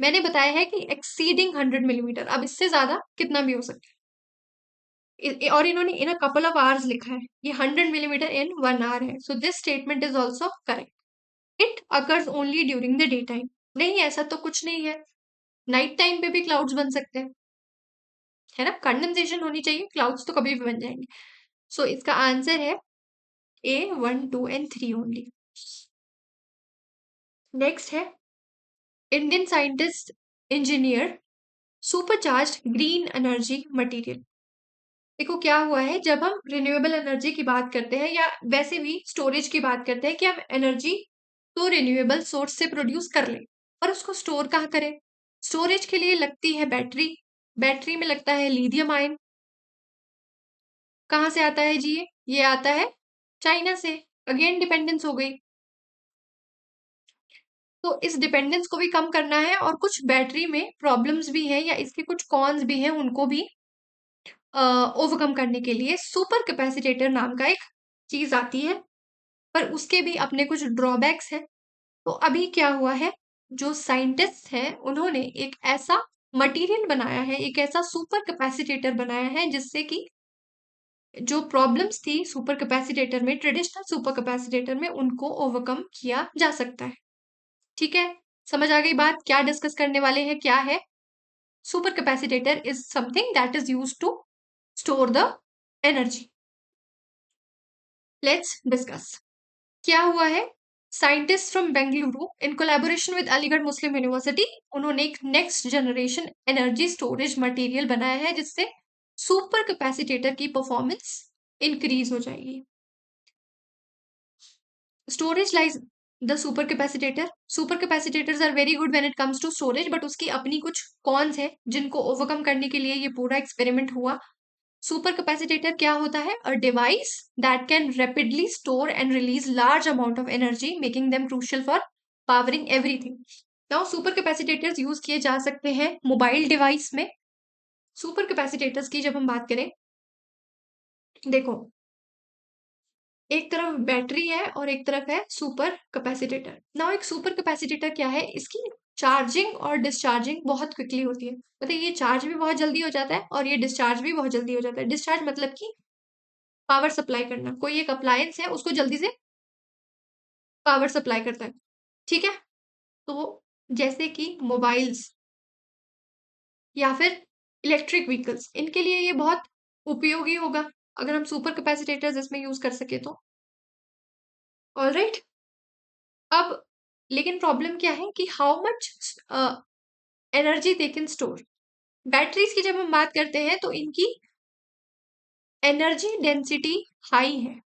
मैंने बताया है कि एक्सीडिंग 100 मिलीमीटर। अब इससे ज्यादा कितना भी हो सकता है, और इन्होंने इन अ कपल ऑफ आवर्स लिखा है, ये 100 मिलीमीटर इन 1 आवर है। So this statement is also correct. It occurs only during the day time. नहीं, ऐसा तो कुछ नहीं है, नाइट टाइम पे भी क्लाउड्स बन सकते हैं, है ना, कंडेंसेशन होनी चाहिए, क्लाउड्स तो कभी भी बन जाएंगे। सो इसका आंसर है A 1 2 and 3 ओनली। नेक्स्ट है, Indian scientist engineer supercharge green energy material. देखो क्या हुआ है, जब हम रिन्यूएबल एनर्जी की बात करते हैं या वैसे भी स्टोरेज की बात करते हैं कि हम एनर्जी तो रिन्यूएबल सोर्स से प्रोड्यूस कर लें, पर उसको स्टोर कहाँ करें? स्टोरेज के लिए लगती है बैटरी, बैटरी में लगता है लिथियम आयन। कहाँ से आता है जी? ये आता है चाइना से। अगेन डिपेंडेंस हो गई, तो इस डिपेंडेंस को भी कम करना है, और कुछ बैटरी में प्रॉब्लम्स भी है या इसके कुछ कॉन्स भी हैं, उनको भी ओवरकम करने के लिए सुपर कैपेसिटेटर नाम का एक चीज आती है, पर उसके भी अपने कुछ ड्रॉबैक्स हैं। तो अभी क्या हुआ है, जो साइंटिस्ट हैं उन्होंने एक ऐसा मटेरियल बनाया है, एक ऐसा सुपर कैपेसिटेटर बनाया है, जिससे कि जो प्रॉब्लम्स थी सुपर कैपेसिटेटर में, ट्रेडिशनल सुपर कैपेसिटेटर में, उनको ओवरकम किया जा सकता है। ठीक है, समझ आ गई बात, क्या डिस्कस करने वाले हैं, क्या है super capacitor? Is something that is used to store the energy. Let's discuss. क्या हुआ है, scientist from Bengaluru in collaboration with Aligarh Muslim university, उन्होंने एक next generation energy storage material बनाया है, जिससे सुपर कैपेसिटेटर की परफॉर्मेंस इंक्रीज हो जाएगी। Storage lies the super capacitor. Super capacitors are very good when it comes to storage, but उसकी अपनी कुछ कॉन्स है जिनको ओवरकम करने के लिए ये पूरा एक्सपेरिमेंट हुआ। सुपर कैपेसिटेटर क्या होता है? A device that can rapidly store and release large amount of energy, making them crucial for powering everything. Now super capacitors use किए जा सकते हैं मोबाइल डिवाइस में। सुपर कैपेसिटेटर्स की जब हम बात करें, देखो एक तरफ बैटरी है और एक तरफ है सुपर कैपेसिटेटर। नाउ एक सुपर कैपेसिटेटर क्या है, इसकी चार्जिंग और डिस्चार्जिंग बहुत क्विकली होती है, मतलब ये चार्ज भी बहुत जल्दी हो जाता है और ये डिस्चार्ज भी बहुत जल्दी हो जाता है। डिस्चार्ज मतलब कि पावर सप्लाई करना, कोई एक अप्लायंस है उसको जल्दी से पावर सप्लाई करता है, ठीक है। तो जैसे कि मोबाइल्स या फिर इलेक्ट्रिक व्हीकल्स, इनके लिए ये बहुत उपयोगी होगा अगर हम सुपर कैपेसिटेटर्स इसमें यूज कर सके तो। ऑलराइट, अब लेकिन प्रॉब्लम क्या है कि how much energy they can store. Batteries की जब हम बात करते हैं तो इनकी एनर्जी डेंसिटी हाई है।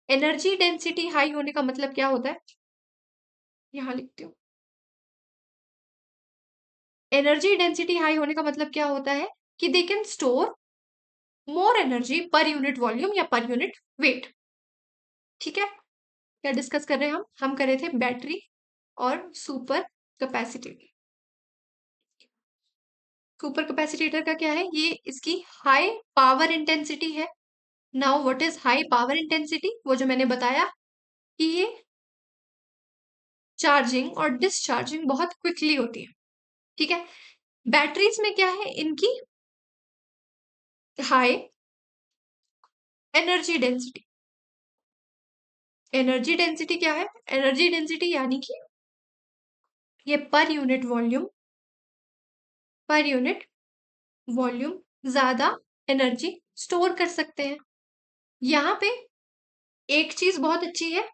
एनर्जी डेंसिटी हाई होने का मतलब क्या होता है, यहां लिखती हूँ। एनर्जी डेंसिटी हाई होने का मतलब क्या होता है कि they can store more energy per unit volume या पर यूनिट वेट। ठीक है, क्या डिस्कस कर रहे हैं हम कर रहे थे बैटरी और सुपर कैपेसिटेटर। सुपर कैपेसिटेटर का क्या है, ये इसकी हाई पावर इंटेंसिटी है। Now what is high power intensity, वो जो मैंने बताया कि ये चार्जिंग और डिस्चार्जिंग बहुत क्विकली होती है। ठीक है, बैटरीज में क्या है, इनकी high energy density. Energy density क्या है, एनर्जी डेंसिटी यानी कि ये पर यूनिट वॉल्यूम ज्यादा एनर्जी स्टोर कर सकते हैं। यहाँ पे एक चीज बहुत अच्छी है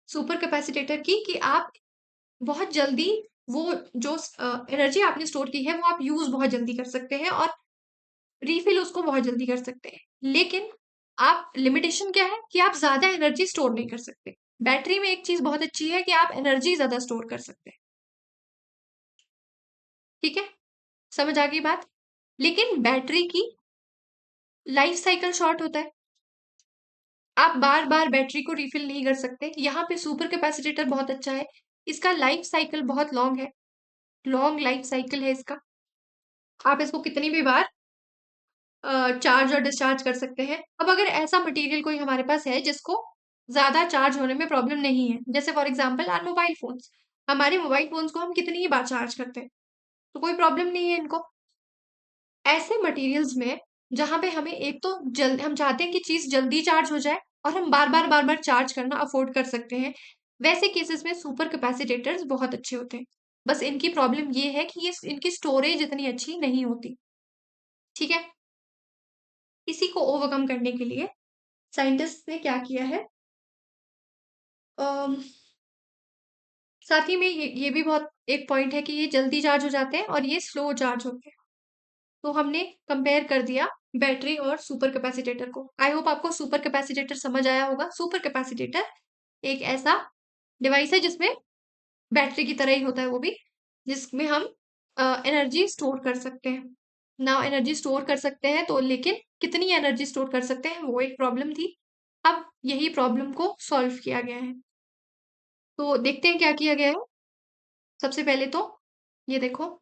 सुपर कैपेसिटेटर की कि आप बहुत जल्दी वो जो एनर्जी आपने स्टोर की है वो आप यूज बहुत जल्दी कर सकते हैं और रीफिल उसको बहुत जल्दी कर सकते हैं। लेकिन आप लिमिटेशन क्या है कि आप ज्यादा एनर्जी स्टोर नहीं कर सकते। बैटरी में एक चीज बहुत अच्छी है कि आप एनर्जी ज्यादा स्टोर कर सकते हैं। ठीक है, समझ आ गई बात। लेकिन बैटरी की लाइफ साइकिल शॉर्ट होता है, आप बार बार बैटरी को रिफिल नहीं कर सकते। यहाँ पे सुपर कैपेसिटेटर बहुत अच्छा है, इसका लाइफ साइकिल बहुत लॉन्ग है, लॉन्ग लाइफ साइकिल है इसका। आप इसको कितनी भी बार चार्ज और डिस्चार्ज कर सकते हैं। अब अगर ऐसा मटेरियल कोई हमारे पास है जिसको ज्यादा चार्ज होने में प्रॉब्लम नहीं है, जैसे for example our mobile phones, हमारे मोबाइल फोन्स को हम कितनी ही बार चार्ज करते हैं तो कोई प्रॉब्लम नहीं है इनको। ऐसे मटेरियल्स में जहां पे हमें एक तो जल्द हम चाहते हैं कि चीज जल्दी चार्ज हो जाए और हम बार बार चार्ज करना अफोर्ड कर सकते हैं, वैसे केसेस में सुपर कैपेसिटेटर्स बहुत अच्छे होते हैं। बस इनकी प्रॉब्लम ये है कि ये इनकी स्टोरेज इतनी अच्छी नहीं होती। ठीक है, इसी को ओवरकम करने के लिए साइंटिस्ट ने क्या किया है, अम, साथ ही में ये भी बहुत एक पॉइंट है कि ये जल्दी चार्ज हो जाते हैं और ये स्लो चार्ज होते हैं। तो हमने कंपेयर कर दिया बैटरी और सुपर कैपेसिटेटर को। आई होप आपको सुपर कैपेसिटेटर समझ आया होगा। सुपर कैपेसिटेटर एक ऐसा डिवाइस है जिसमें बैटरी की तरह ही होता है वो भी, जिसमें हम एनर्जी स्टोर कर सकते हैं। ना एनर्जी स्टोर कर सकते हैं तो लेकिन कितनी एनर्जी स्टोर कर सकते हैं वो एक प्रॉब्लम थी। अब यही प्रॉब्लम को सॉल्व किया गया है। तो देखते हैं क्या किया गया है। सबसे पहले तो ये देखो,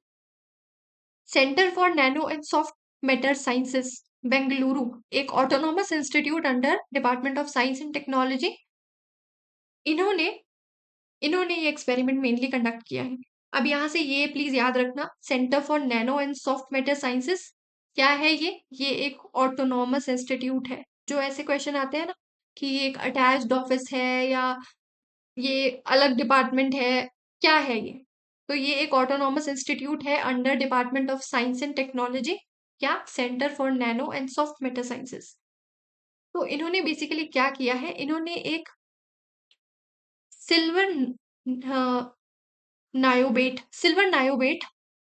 centre for nano and soft matter sciences Bengaluru, एक autonomous institute under department of science and technology, इन्होंने इन्होंने ये एक्सपेरिमेंट मेनली कंडक्ट किया है। अब यहाँ से ये प्लीज याद रखना, centre for nano and soft matter sciences क्या है, ये एक ऑटोनोमस इंस्टीट्यूट है। जो ऐसे क्वेश्चन आते हैं ना कि ये एक अटैच्ड ऑफिस है या ये अलग डिपार्टमेंट है, क्या है ये, तो ये एक ऑटोनॉमस इंस्टीट्यूट है under department of science and technology, क्या, centre for nano and soft matter sciences. तो इन्होंने बेसिकली क्या किया है, इन्होंने एक सिल्वर सिल्वर नायोबेट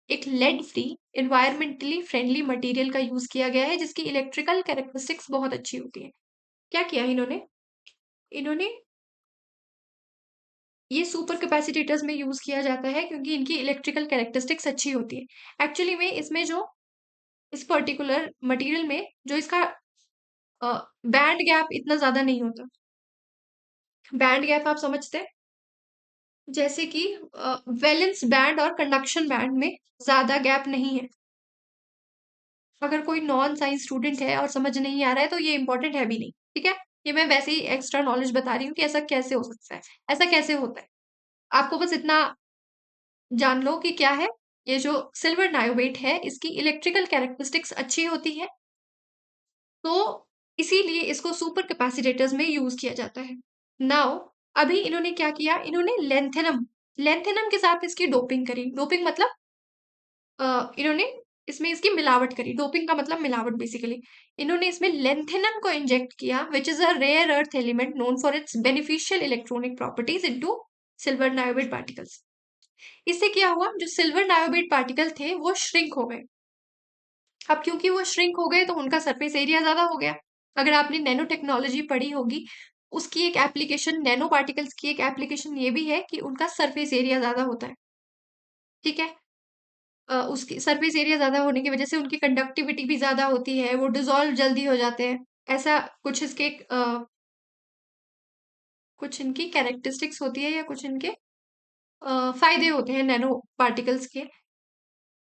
एक lead free environmentally friendly material का यूज किया गया है जिसकी इलेक्ट्रिकल कैरेक्टरिस्टिक्स बहुत अच्छी होती है। क्या किया है इन्होंने, इन्होंने ये सुपर कैपेसिटेटर्स में यूज किया जाता है क्योंकि इनकी इलेक्ट्रिकल कैरेक्टरिस्टिक्स अच्छी होती है। एक्चुअली में इसमें जो इस पर्टिकुलर मटेरियल में जो इसका बैंड गैप इतना ज्यादा नहीं होता। बैंड गैप आप समझते हैं, जैसे कि वैलेंस बैंड और कंडक्शन बैंड में ज्यादा गैप नहीं है। अगर कोई नॉन साइंस स्टूडेंट है और समझ नहीं आ रहा है तो ये इंपॉर्टेंट है भी नहीं। ठीक है, ये मैं वैसे ही एक्स्ट्रा नॉलेज बता रही हूँ कि ऐसा कैसे हो सकता है, ऐसा कैसे होता है। आपको बस इतना जान लो कि क्या है, ये जो सिल्वर नायोबेट है इसकी इलेक्ट्रिकल कैरेक्टरिस्टिक्स अच्छी होती है, तो इसीलिए इसको सुपर कैपेसिटेटर्स में यूज किया जाता है। नाउ अभी इन्होंने क्या किया, इन्होंने लेंथेनम लेंथेनम के साथ इसकी डोपिंग करी। डोपिंग मतलब इन्होंने इसमें इसकी मिलावट करी, डोपिंग का मतलब मिलावट बेसिकली। इन्होंने इसमें लेंथेनम को इंजेक्ट किया which is a rare earth element known for its beneficial electronic properties into silver niobate particles. इससे क्या हुआ, जो सिल्वर नायोबेट पार्टिकल थे वो श्रिंक हो गए। अब क्योंकि वो श्रिंक हो गए तो उनका सरफेस एरिया ज्यादा हो गया, अगर आपने नैनो टेक्नोलॉजी पढ़ी होगी, उसकी एक एप्लीकेशन, नैनो पार्टिकल्स की एक एप्लीकेशन ये भी है कि उनका सरफेस एरिया ज्यादा होता है। ठीक है। उसकी सरफेस एरिया ज्यादा होने की वजह से उनकी कंडक्टिविटी भी ज्यादा होती है, वो डिजोल्व जल्दी हो जाते हैं। ऐसा कुछ इसके कुछ इनकी कैरेक्टरिस्टिक्स होती है, या कुछ इनके फायदे होते हैं नैनो पार्टिकल्स के।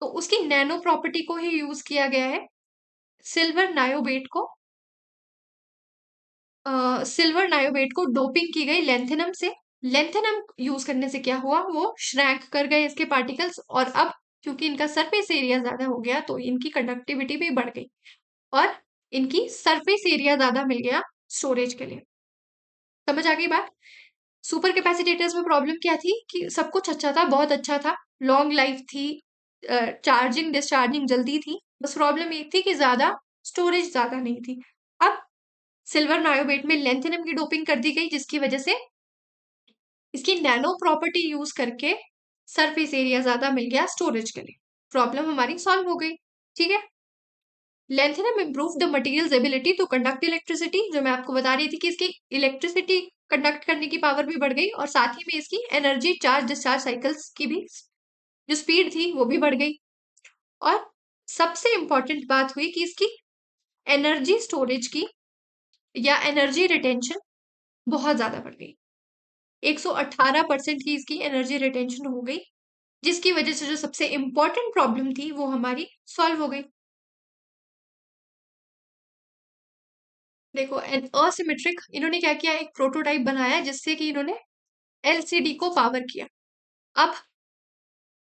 तो उसकी नैनो प्रॉपर्टी को ही यूज किया गया है सिल्वर नायोबेट को। सिल्वर नायोबेट को डोपिंग की गई लेंथेनम से। लेंथेनम यूज करने से क्या हुआ, वो श्रैंक कर गए इसके पार्टिकल्स, और अब क्योंकि इनका सरफेस एरिया ज्यादा हो गया तो इनकी कंडक्टिविटी भी बढ़ गई, और इनकी सरफेस एरिया ज्यादा मिल गया स्टोरेज के लिए। समझ आ गई बात। सुपर कैपेसिटेटर्स में प्रॉब्लम क्या थी कि सब कुछ अच्छा था, बहुत अच्छा था, लॉन्ग लाइफ थी, चार्जिंग डिस्चार्जिंग जल्दी थी, बस प्रॉब्लम एक थी कि ज्यादा स्टोरेज ज्यादा नहीं थी। अब सिल्वर नायोबेट में लेंथेनम की डोपिंग कर दी गई, जिसकी वजह से इसकी नैनो प्रॉपर्टी यूज करके सरफेस एरिया ज्यादा मिल गया स्टोरेज के लिए। प्रॉब्लम हमारी सॉल्व हो गई। ठीक है। Lanthanum improve the material's ability to conduct electricity, जो मैं आपको बता रही थी कि इसकी इलेक्ट्रिसिटी कंडक्ट करने की पावर भी बढ़ गई, और साथ ही में इसकी एनर्जी चार्ज डिस्चार्ज साइकिल्स की भी जो स्पीड थी वो भी बढ़ गई। और सबसे इंपॉर्टेंट बात हुई कि इसकी एनर्जी स्टोरेज की या एनर्जी रिटेंशन बहुत ज्यादा बढ़ गई। 118% की इसकी एनर्जी रिटेंशन हो गई, जिसकी वजह से जो सबसे इंपॉर्टेंट प्रॉब्लम थी वो हमारी सॉल्व हो गई। देखो, असिमेट्रिक, इन्होंने क्या किया, एक प्रोटोटाइप बनाया जिससे कि इन्होंने एलसीडी को पावर किया। अब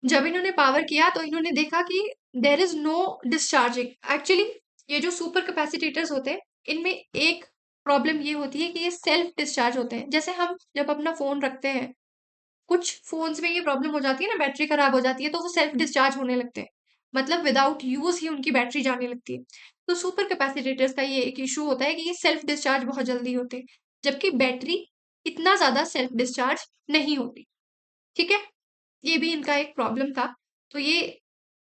जब इन्होंने पावर किया तो इन्होंने देखा कि there is no discharging. Actually ये जो सुपर कैपेसिटेटर्स होते हैं, इनमें एक प्रॉब्लम ये होती है कि ये सेल्फ डिस्चार्ज होते हैं। जैसे हम जब अपना फोन रखते हैं, कुछ फोन्स में ये प्रॉब्लम हो जाती है ना, बैटरी खराब हो जाती है तो वो सेल्फ डिस्चार्ज होने लगते हैं, मतलब विदाउट यूज ही उनकी बैटरी जाने लगती है। तो सुपर कैपेसिटेटर्स का ये एक इशू होता है कि ये सेल्फ डिस्चार्ज बहुत जल्दी होते हैं, जबकि बैटरी इतना ज्यादा सेल्फ डिस्चार्ज नहीं होती। ठीक है। ये भी इनका एक प्रॉब्लम था। तो ये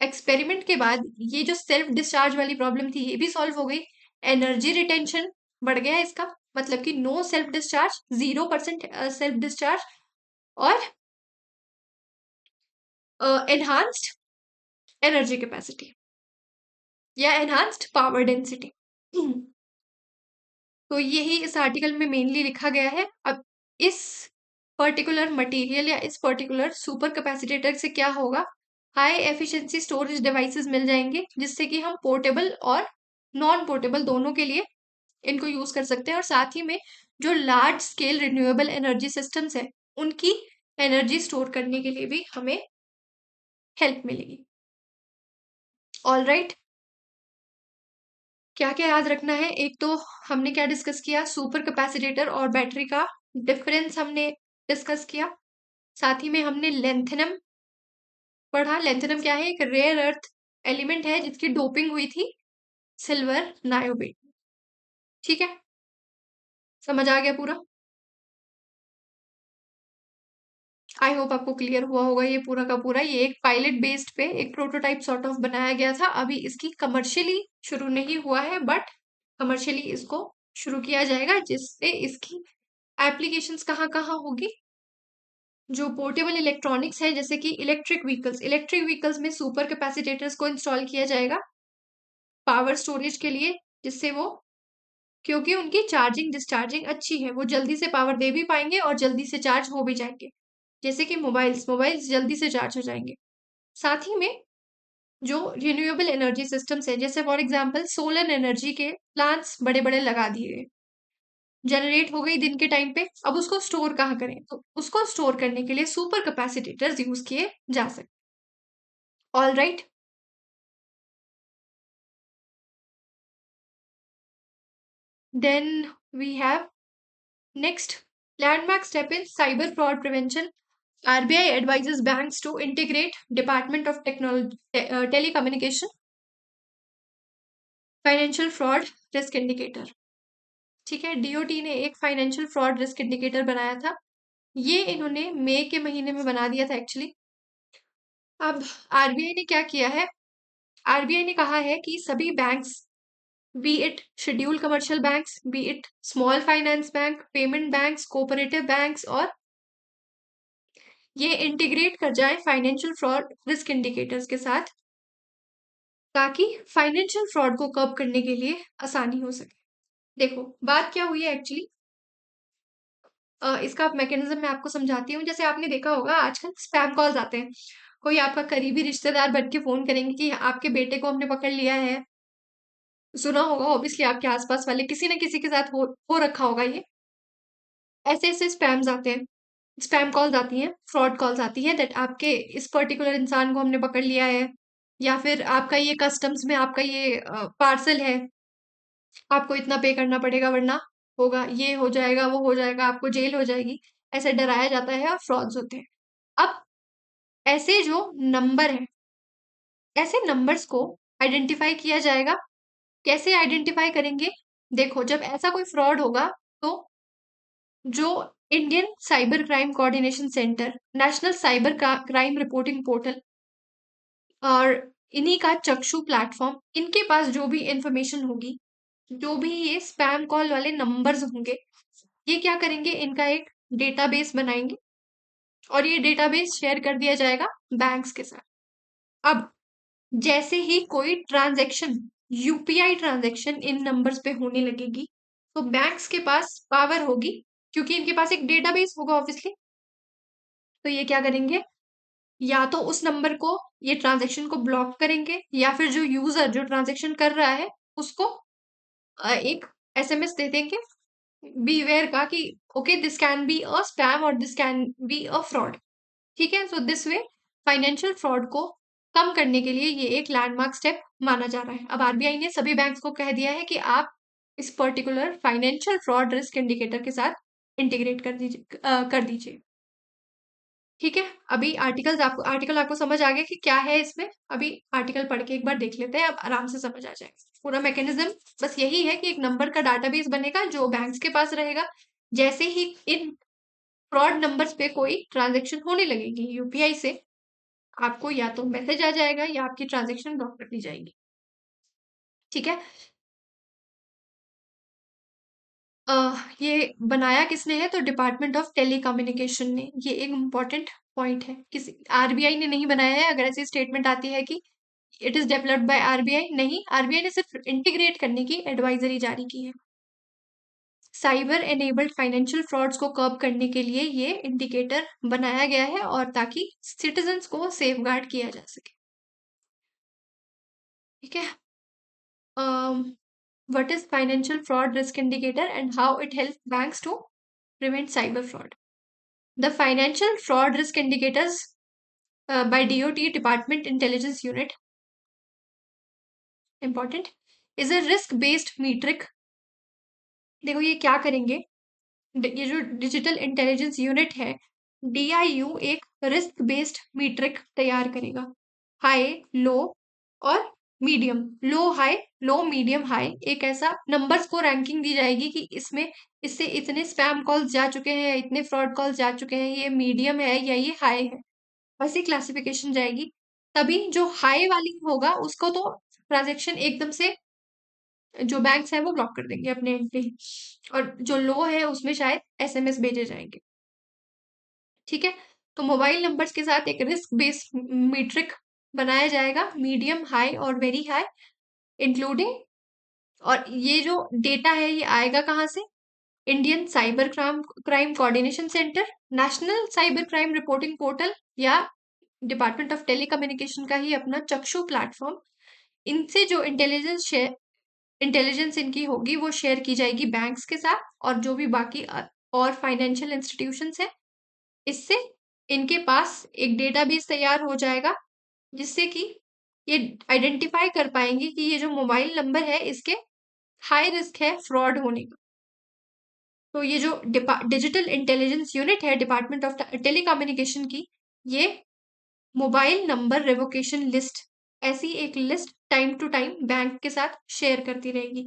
एक्सपेरिमेंट के बाद ये जो सेल्फ डिस्चार्ज वाली प्रॉब्लम थी ये भी सॉल्व हो गई। एनर्जी रिटेंशन बढ़ गया इसका, मतलब कि no self discharge, 0% self discharge, और एनहांस्ड एनर्जी कैपेसिटी या एनहांस्ड पावर डेंसिटी। तो यही इस आर्टिकल में मेनली लिखा गया है। अब इस पर्टिकुलर मटेरियल या इस पर्टिकुलर सुपर कैपेसिटेटर से क्या होगा, हाई एफिशिएंसी स्टोरेज डिवाइसेस मिल जाएंगे, जिससे कि हम पोर्टेबल और नॉन पोर्टेबल दोनों के लिए इनको यूज कर सकते हैं, और साथ ही में जो large scale renewable energy systems है उनकी एनर्जी स्टोर करने के लिए भी हमें हेल्प मिलेगी। All right. क्या क्या याद रखना है, एक तो हमने क्या डिस्कस किया, सुपर कैपेसिटेटर और बैटरी का डिफरेंस हमने डिस्कस किया। साथ ही में हमने लेंथेनम पढ़ा। लेंथेनम क्या है, एक रेयर अर्थ एलिमेंट है जिसकी डोपिंग हुई थी सिल्वर नायोबेट। ठीक है। समझ आ गया पूरा। आई होप आपको क्लियर हुआ होगा ये पूरा का पूरा। ये एक पायलट बेस्ड पे एक प्रोटोटाइप सॉर्ट ऑफ बनाया गया था, अभी इसकी कमर्शियली शुरू नहीं हुआ है, बट कमर्शियली इसको शुरू किया जाएगा, जिससे इसकी एप्लीकेशंस कहाँ कहाँ होगी। जो पोर्टेबल इलेक्ट्रॉनिक्स है, जैसे कि इलेक्ट्रिक व्हीकल्स में सुपर कैपेसिटेटर्स को इंस्टॉल किया जाएगा पावर स्टोरेज के लिए, जिससे वो, क्योंकि उनकी चार्जिंग डिस्चार्जिंग अच्छी है, वो जल्दी से पावर दे भी पाएंगे और जल्दी से चार्ज हो भी जाएंगे, जैसे कि मोबाइल्स जल्दी से चार्ज हो जाएंगे। साथ ही में जो रिन्यूएबल एनर्जी सिस्टम्स है, जैसे फॉर एग्जांपल सोलर एनर्जी के प्लांट्स बड़े बड़े लगा दिए गए, जनरेट हो गई दिन के टाइम पे, अब उसको स्टोर कहाँ करें, तो उसको स्टोर करने के लिए सुपर कैपेसिटेटर्स यूज किए जा सकते। All right. Then we have next landmark step in cyber fraud prevention. RBI advises banks to integrate Department of Technology, Telecommunication, financial fraud risk indicator. ठीक है। DOT ने एक फाइनेंशियल फ्रॉड रिस्क इंडिकेटर बनाया था, ये इन्होंने मई के महीने में बना दिया था एक्चुअली। अब RBI ने क्या किया है, RBI ने कहा है कि सभी banks B it schedule commercial banks, B it small finance bank, payment banks, cooperative banks, और ये इंटीग्रेट कर जाए फाइनेंशियल फ्रॉड रिस्क इंडिकेटर्स के साथ, ताकि फाइनेंशियल फ्रॉड को कर्ब करने के लिए आसानी हो सके। देखो बात क्या हुई है एक्चुअली, इसका मैकेनिज्म मैं आपको समझाती हूँ। जैसे आपने देखा होगा आजकल स्पैम कॉल्स आते हैं, कोई आपका करीबी रिश्तेदार बन के फोन करेंगे कि आपके बेटे को हमने पकड़ लिया है। सुना होगा ऑब्वियसली, आपके आसपास वाले किसी न किसी के साथ हो रखा होगा ये। ऐसे ऐसे स्पैम्स आते हैं, स्पैम कॉल्स आती हैं, फ्रॉड कॉल्स आती हैं दैट आपके इस पर्टिकुलर इंसान को हमने पकड़ लिया है, या फिर आपका ये कस्टम्स में आपका ये पार्सल है, आपको इतना पे करना पड़ेगा वरना होगा ये हो जाएगा वो हो जाएगा, आपको जेल हो जाएगी, ऐसे डराया जाता है और फ्रॉड्स होते हैं। अब ऐसे जो नंबर है, ऐसे नंबर्स को आइडेंटिफाई किया जाएगा। कैसे आइडेंटिफाई करेंगे? देखो जब ऐसा कोई फ्रॉड होगा तो जो Indian cyber crime coordination centre, national cyber crime reporting portal और इन्हीं का चक्षु प्लेटफॉर्म, इनके पास जो भी इंफॉर्मेशन होगी, जो भी ये स्पैम कॉल वाले नंबर्स होंगे, ये क्या करेंगे, इनका एक डेटाबेस बनाएंगे और ये डेटाबेस शेयर कर दिया जाएगा बैंक्स के साथ। अब जैसे ही कोई transaction, UPI transaction in numbers पे होने लगेगी, तो बैंक्स के पास पावर होगी, क्योंकि इनके पास एक डेटाबेस होगा ऑब्वियसली। तो ये क्या करेंगे, या तो उस नंबर को, ये ट्रांजैक्शन को ब्लॉक करेंगे, या फिर जो यूजर जो ट्रांजैक्शन कर रहा है उसको एक एसएमएस दे देंगे बीवेयर का कि okay this can be a spam और this can be a fraud. ठीक है, so this way financial fraud को कम करने के लिए ये एक लैंडमार्क स्टेप माना जा रहा है। अब आरबीआई ने सभी बैंक्स को कह दिया है कि आप इस particular financial fraud risk indicator के साथ इंटीग्रेट कर दीजिए। ठीक है, अभी आर्टिकल आपको समझ आ गया कि क्या है इसमें। अभी आर्टिकल पढ़ के एक बार देख लेते हैं, अब आराम से समझ आ जाएगा पूरा मैकेनिज्म। बस यही है कि एक नंबर का डाटाबेस बनेगा जो बैंक्स के पास रहेगा। जैसे ही इन फ्रॉड नंबर्स पे कोई ट्रांजेक्शन होने लगेगी यूपीआई से, आपको या तो मैसेज आ जाएगा या आपकी ट्रांजेक्शन ब्लॉक कर दी जाएगी। ठीक है, ये बनाया किसने है, तो डिपार्टमेंट ऑफ टेलीकम्युनिकेशन ने। ये एक इम्पॉर्टेंट पॉइंट है, किसी आरबीआई ने नहीं बनाया है। अगर ऐसी स्टेटमेंट आती है कि it is developed by RBI, नहीं, आरबीआई ने सिर्फ इंटीग्रेट करने की एडवाइजरी जारी की है। साइबर एनेबल्ड फाइनेंशियल फ्रॉड्स को कर्ब करने के लिए ये इंडिकेटर बनाया गया है, और ताकि सिटीजन्स को सेफगार्ड किया जा सके। ठीक है, what is financial fraud risk indicator and how it helps banks to prevent cyber fraud? The financial fraud risk indicators by DOT, Department Intelligence Unit, important, is a risk based metric. देखो ये क्या करेंगे, ये जो digital intelligence unit है DIU, एक risk based metric तैयार करेगा। हाई, लो और मीडियम, लो हाई, लो मीडियम हाई, एक ऐसा नंबर्स को रैंकिंग दी जाएगी कि इसमें इससे इतने स्पैम कॉल्स जा चुके हैं, इतने फ्रॉड कॉल्स जा चुके हैं, ये मीडियम है या ये हाई है, वैसी क्लासिफिकेशन जाएगी। तभी जो हाई वाली होगा उसको तो ट्रांजेक्शन एकदम से जो बैंक्स हैं वो ब्लॉक कर देंगे अपने एंड पे ही, और जो लो है उसमें शायद एसएमएस भेजे जाएंगे। ठीक है, तो मोबाइल नंबर्स के साथ एक रिस्क बेस्ड मीट्रिक बनाया जाएगा, मीडियम, हाई और वेरी हाई इंक्लूडिंग। और ये जो डेटा है ये आएगा कहाँ से, Indian cyber crime coordination centre, national cyber crime reporting portal, या डिपार्टमेंट ऑफ टेलीकम्युनिकेशन का ही अपना चक्षु प्लेटफॉर्म। इनसे जो इंटेलिजेंस इनकी होगी वो शेयर की जाएगी बैंक्स के साथ और जो भी बाकी और फाइनेंशियल इंस्टीट्यूशंस हैं। इससे इनके पास एक डेटाबेस तैयार हो जाएगा, जिससे कि ये आइडेंटिफाई कर पाएंगे कि ये जो मोबाइल नंबर है इसके हाई रिस्क है फ्रॉड होने का। तो ये जो डिजिटल इंटेलिजेंस यूनिट है डिपार्टमेंट ऑफ टेलीकम्युनिकेशन की, ये मोबाइल नंबर रेवोकेशन लिस्ट, ऐसी एक list time to time bank के साथ शेयर करती रहेगी।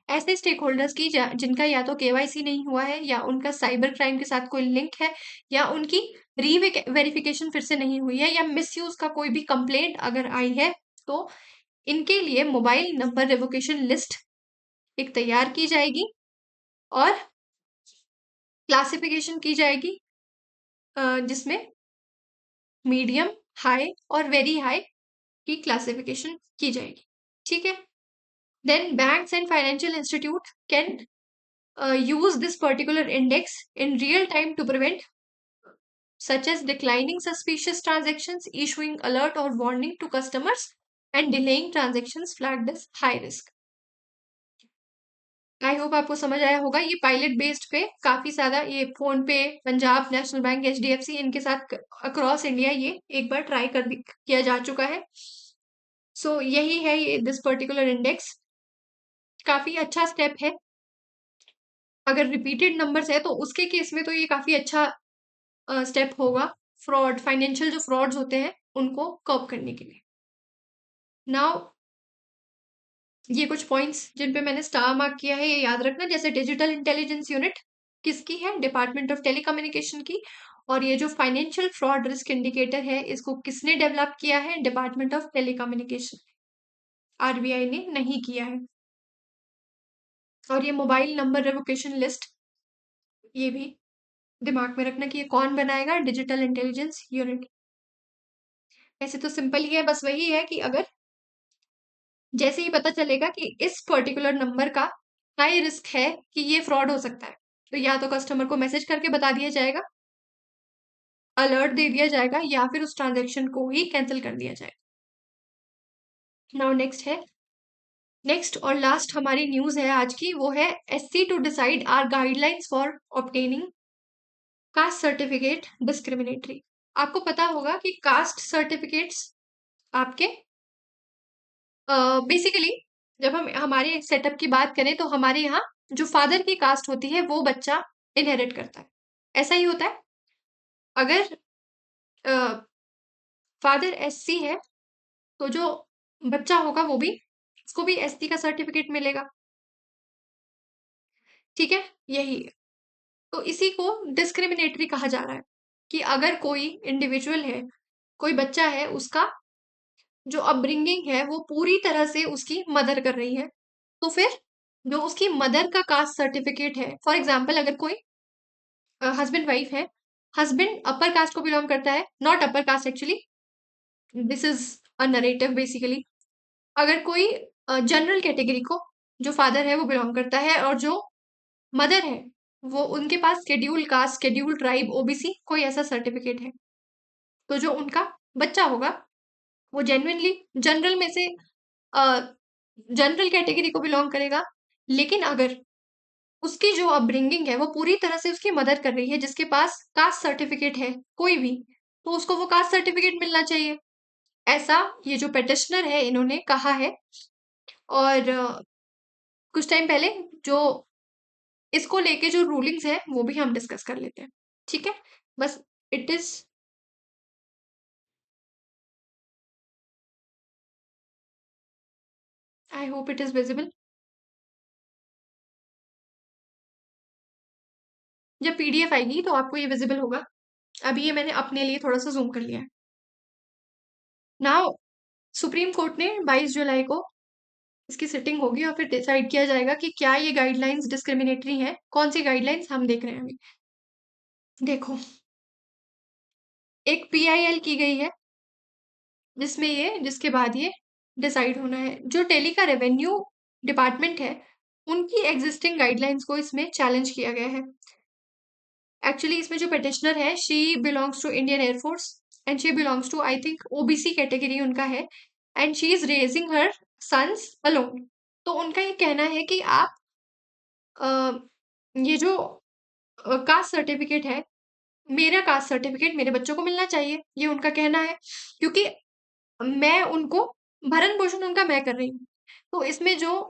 ऐसे स्टेक होल्डर्स की जिनका या तो केवाईसी नहीं हुआ है, या उनका साइबर क्राइम के साथ कोई लिंक है, या उनकी री वेरिफिकेशन फिर से नहीं हुई है, या मिसयूज का कोई भी कंप्लेंट अगर आई है, तो इनके लिए मोबाइल नंबर रेवोकेशन लिस्ट एक तैयार की जाएगी और क्लासिफिकेशन की जाएगी, जिसमें मीडियम, हाई और वेरी हाई की क्लासिफिकेशन की जाएगी। ठीक है। Then banks and financial institute can use this particular index in real time to prevent such as declining suspicious transactions, issuing alert or warning to customers, and delaying transactions flagged as high risk. I hope आपको समझ आया होगा। ये pilot based पे काफी ज्यादा, ये phone पे, पंजाब नेशनल बैंक, एचडीएफसी, इनके साथ अक्रॉस इंडिया ये एक बार ट्राई किया जा चुका है। सो यही है ये दिस पर्टिकुलर इंडेक्स। काफी अच्छा स्टेप है। अगर रिपीटेड नंबर्स है तो उसके केस में तो ये काफी अच्छा स्टेप होगा फ्रॉड, फाइनेंशियल जो फ्रॉड्स होते हैं उनको कर्ब करने के लिए। नाउ ये कुछ पॉइंट्स जिन पे मैंने स्टार मार्क किया है, ये याद रखना। जैसे डिजिटल इंटेलिजेंस यूनिट किसकी है? डिपार्टमेंट ऑफ टेलीकम्युनिकेशन की। और ये जो फाइनेंशियल फ्रॉड रिस्क इंडिकेटर है, इसको किसने डेवलप किया है? डिपार्टमेंट ऑफ टेलीकम्युनिकेशन, आरबीआई ने नहीं किया है। और ये मोबाइल नंबर रेवोकेशन लिस्ट, ये भी दिमाग में रखना कि ये कौन बनाएगा? Digital intelligence unit. ऐसे तो सिंपल ही है, बस वही है कि अगर जैसे ही पता चलेगा कि इस पर्टिकुलर नंबर का हाई रिस्क है कि ये फ्रॉड हो सकता है, तो या तो कस्टमर को मैसेज करके बता दिया जाएगा, अलर्ट दे दिया जाएगा, या फिर उस ट्रांजैक्शन को ही कैंसिल कर दिया जाएगा। नाउ नेक्स्ट और लास्ट हमारी न्यूज है आज की, वो है SC to decide are guidelines for obtaining caste certificate discriminatory. आपको पता होगा कि कास्ट सर्टिफिकेट्स आपके बेसिकली जब हम हमारे सेटअप की बात करें तो हमारे यहाँ जो फादर की कास्ट होती है वो बच्चा इनहेरिट करता है। ऐसा ही होता है। अगर फादर एससी है तो जो बच्चा होगा वो भी, उसको भी एससी का सर्टिफिकेट मिलेगा। ठीक है, यही है। तो इसी को डिस्क्रिमिनेटरी कहा जा रहा है कि अगर कोई इंडिविजुअल है, कोई बच्चा है, उसका जो अपब्रिंगिंग है वो पूरी तरह से उसकी मदर कर रही है, तो फिर जो उसकी मदर का कास्ट सर्टिफिकेट है, फॉर एग्जाम्पल अगर कोई हस्बैंड वाइफ है, हस्बैंड अपर कास्ट को बिलोंग करता है, not upper caste actually, this is a narrative basically. अगर कोई जनरल कैटेगरी को जो फादर है वो बिलोंग करता है, और जो मदर है वो उनके पास schedule caste, schedule tribe, OBC कोई ऐसा सर्टिफिकेट है, तो जो उनका बच्चा होगा वो जेन्युइनली जनरल में से जनरल कैटेगरी को बिलोंग करेगा। लेकिन अगर उसकी जो अपब्रिंगिंग है वो पूरी तरह से उसकी मदद कर रही है, जिसके पास कास्ट सर्टिफिकेट है कोई भी, तो उसको वो कास्ट सर्टिफिकेट मिलना चाहिए। ऐसा ये जो पेटिशनर है इन्होंने कहा है। और कुछ टाइम पहले जो इसको लेके जो रूलिंग्स है वो भी हम डिस्कस कर लेते हैं। ठीक है, बस it is, I hope it is visible. जब पीडीएफ आएगी तो आपको ये विजिबल होगा। अभी ये मैंने अपने लिए थोड़ा सा जूम कर लिया है। नाउ सुप्रीम कोर्ट ने 22 जुलाई को इसकी सिटिंग होगी और फिर डिसाइड किया जाएगा कि क्या ये गाइडलाइंस डिस्क्रिमिनेटरी हैं। कौन सी गाइडलाइंस हम देख रहे हैं अभी। देखो, एक पीआईएल की गई है जिसमें ये, जिसके बाद ये डिसाइड होना है। जो टेली का रेवेन्यू डिपार्टमेंट है उनकी एग्जिस्टिंग गाइडलाइंस को इसमें चैलेंज किया गया है। एक्चुअली इसमें जो पेटिशनर है, she belongs to Indian air force and she belongs to, I think, OBC category उनका है, and she is raising her sons alone. तो उनका ये कहना है कि आप ये जो कास्ट सर्टिफिकेट है, मेरा कास्ट सर्टिफिकेट मेरे बच्चों को मिलना चाहिए, ये उनका कहना है। क्योंकि मैं उनको भरण पोषण उनका मैं कर रही हूँ। तो इसमें जो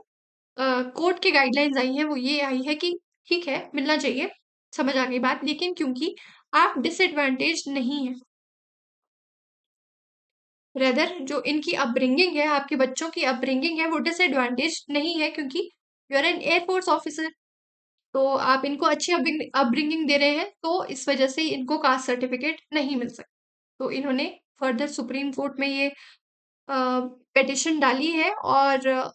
कोर्ट की गाइडलाइंस आई हैं वो ये आई है कि ठीक है, मिलना चाहिए, समझ आ गई बात, लेकिन क्योंकि आप डिसएडवांटेज नहीं है, रेदर जो इनकी अपब्रिंगिंग है, आपके बच्चों की अपब्रिंगिंग है, वो डिसएडवांटेज नहीं है, क्योंकि you are an air force officer, तो आप इनको अच्छी अपब्रिंगिंग दे रहे हैं, तो इस वजह से इनको कास्ट सर्टिफिकेट नहीं मिल सकता। तो इन्होंने फर्दर सुप्रीम कोर्ट में ये पिटिशन डाली है, और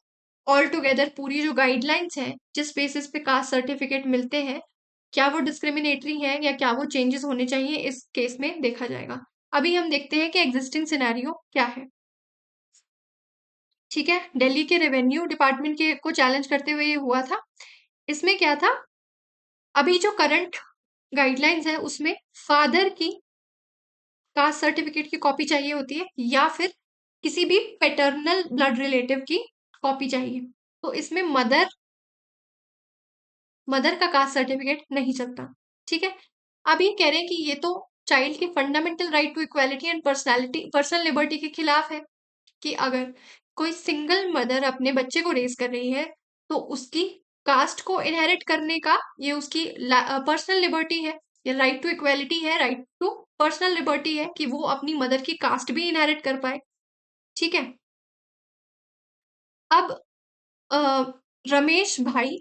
ऑल टुगेदर पूरी जो गाइडलाइंस है जिस बेसिस पे कास्ट सर्टिफिकेट मिलते हैं, क्या वो डिस्क्रिमिनेटरी है या क्या वो चेंजेस होने चाहिए, इस केस में देखा जाएगा। अभी हम देखते हैं कि एग्जिस्टिंग सिनेरियो क्या है। ठीक है, दिल्ली के रेवेन्यू डिपार्टमेंट के को चैलेंज करते हुए ये हुआ था। इसमें क्या था, अभी जो करंट गाइडलाइंस है उसमें फादर की कास्ट सर्टिफिकेट की कॉपी चाहिए होती है या फिर किसी भी पैटर्नल ब्लड रिलेटिव की कॉपी चाहिए। तो इसमें मदर का कास्ट सर्टिफिकेट नहीं चलता। ठीक है, अब ये कह रहे हैं कि ये तो चाइल्ड के fundamental right to equality and personal liberty के खिलाफ है कि अगर कोई सिंगल मदर अपने बच्चे को रेज कर रही है तो उसकी कास्ट को इनहेरिट करने का ये उसकी पर्सनल लिबर्टी है, ये राइट टू इक्वालिटी है, राइट टू पर्सनल लिबर्टी है कि वो अपनी मदर की कास्ट भी इनहेरिट कर पाए। ठीक है, अब अ, रमेश भाई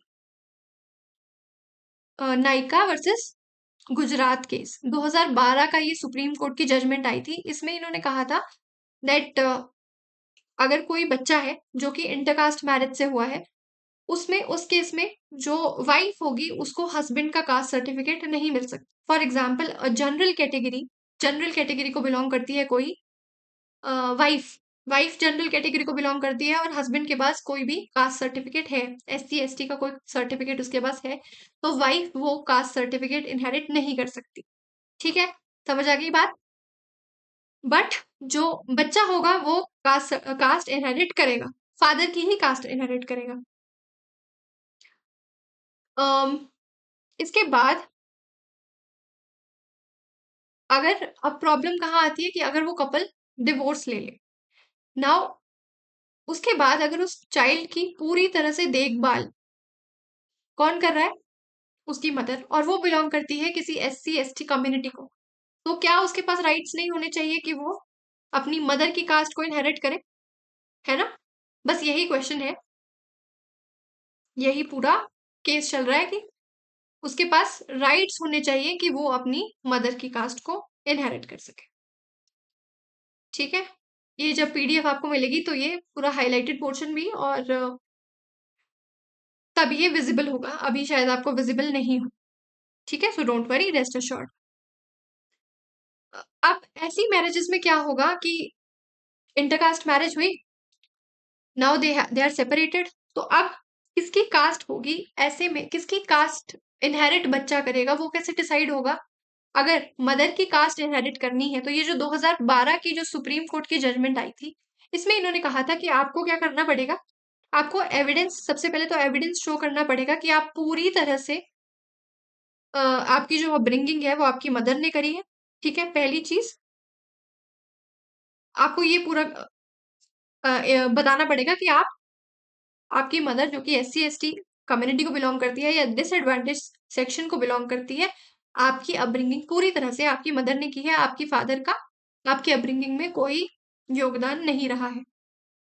नायका वर्सेस गुजरात केस 2012 का ये सुप्रीम कोर्ट की जजमेंट आई थी। इसमें इन्होंने कहा था दैट अगर कोई बच्चा है जो कि इंटरकास्ट मैरिज से हुआ है, उसमें उस केस में जो वाइफ होगी उसको हस्बैंड का कास्ट सर्टिफिकेट नहीं मिल सकता। फॉर एग्जाम्पल जनरल कैटेगरी को बिलोंग करती है कोई वाइफ वाइफ जनरल कैटेगरी को बिलोंग करती है और हस्बैंड के पास कोई भी कास्ट सर्टिफिकेट है, SC ST का कोई सर्टिफिकेट उसके पास है, तो वाइफ वो कास्ट सर्टिफिकेट इनहेरिट नहीं कर सकती। ठीक है, समझ आ गई बात। बट जो बच्चा होगा वो कास्ट इनहेरिट करेगा, फादर की ही कास्ट इनहेरिट करेगा। अम, इसके बाद अगर अब प्रॉब्लम कहाँ आती है कि अगर वो कपल डिवोर्स ले ले, नाउ उसके बाद अगर उस चाइल्ड की पूरी तरह से देखभाल कौन कर रहा है, उसकी मदर, और वो बिलोंग करती है किसी SC ST कम्युनिटी को, तो क्या उसके पास राइट्स नहीं होने चाहिए कि वो अपनी मदर की कास्ट को इनहेरिट करे, है ना? बस यही क्वेश्चन है, यही पूरा केस चल रहा है कि उसके पास राइट्स होने चाहिए कि वो अपनी मदर की कास्ट को इनहेरिट कर सके। ठीक है, ये जब PDF आपको मिलेगी तो ये पूरा हाईलाइटेड पोर्शन भी और तब ये विजिबल होगा, अभी शायद आपको विजिबल नहीं हो। ठीक है, so don't worry, rest assured. अब ऐसी मैरिजेस में क्या होगा कि इंटरकास्ट मैरिज हुई, नाउ दे आर सेपरेटेड, तो अब किसकी कास्ट होगी, ऐसे में किसकी कास्ट इनहेरिट बच्चा करेगा, वो कैसे डिसाइड होगा? अगर मदर की कास्ट इनहेरिट करनी है तो ये जो 2012 की जो सुप्रीम कोर्ट की जजमेंट आई थी, इसमें इन्होंने कहा था कि आपको क्या करना पड़ेगा, आपको एविडेंस, सबसे पहले तो एविडेंस शो करना पड़ेगा कि आप पूरी तरह से आपकी जो अपब्रिंगिंग है वो आपकी मदर ने करी है। ठीक है, पहली चीज आपको ये पूरा बताना पड़ेगा कि आपकी मदर जो कि SC ST कम्युनिटी को बिलोंग करती है या डिसएडवांटेज सेक्शन को बिलोंग करती है, आपकी अपब्रिंगिंग पूरी तरह से आपकी मदर ने की है, आपकी फादर का आपकी अपब्रिंगिंग में कोई योगदान नहीं रहा है।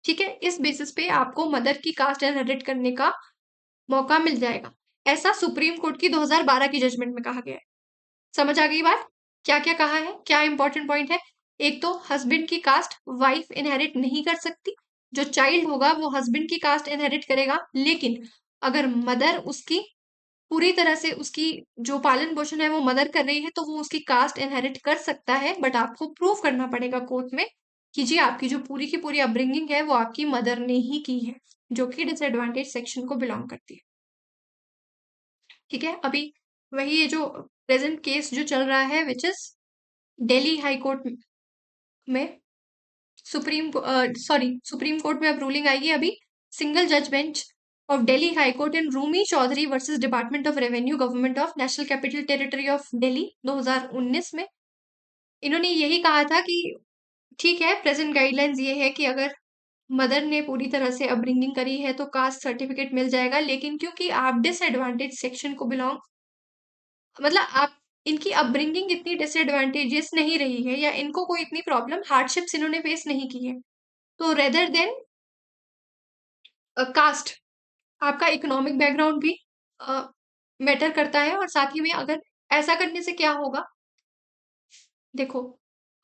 ठीक है, इस बेसिस पे आपको मदर की कास्ट इनहेरिट करने का मौका मिल जाएगा, ऐसा सुप्रीम कोर्ट की 2012 की जजमेंट में कहा गया है। समझ आ गई बात, क्या क्या कहा है, क्या इंपॉर्टेंट पॉइंट है? एक तो हस्बैंड की कास्ट वाइफ इनहेरिट नहीं कर सकती, जो चाइल्ड होगा वो हस्बैंड की कास्ट इनहेरिट करेगा, लेकिन अगर मदर उसकी पूरी तरह से उसकी जो पालन पोषण है वो मदर कर रही है तो वो उसकी कास्ट इनहेरिट कर सकता है, बट आपको प्रूव करना पड़ेगा कोर्ट में कि जी आपकी जो पूरी की पूरी अपब्रिंगिंग है वो आपकी मदर ने ही की है, जो कि डिसएडवांटेज सेक्शन को बिलोंग करती है। ठीक है, अभी वही ये जो प्रेजेंट केस जो चल रहा है which is Delhi high court में, सुप्रीम कोर्ट में अब रूलिंग आएगी अभी, सिंगल जज bench of Delhi high court in Rumi Chaudhary versus department of revenue government of national capital territory of Delhi 2019 में इन्होंने यही कहा था कि ठीक है, प्रेजेंट गाइडलाइंस ये है कि अगर मदर ने पूरी तरह से अपब्रिंगिंग करी है तो कास्ट सर्टिफिकेट मिल जाएगा, लेकिन क्योंकि आप डिसएडवांटेज सेक्शन को बिलोंग, मतलब आप इनकी अपब्रिंगिंग इतनी डिसएडवांटेजेस नहीं रही है या इनको कोई इतनी प्रॉब्लम हार्डशिप्स इन्होंने फेस नहीं की है, तो रेदर देन कास्ट आपका इकोनॉमिक बैकग्राउंड भी मैटर करता है, और साथ ही में अगर ऐसा करने से क्या होगा, देखो,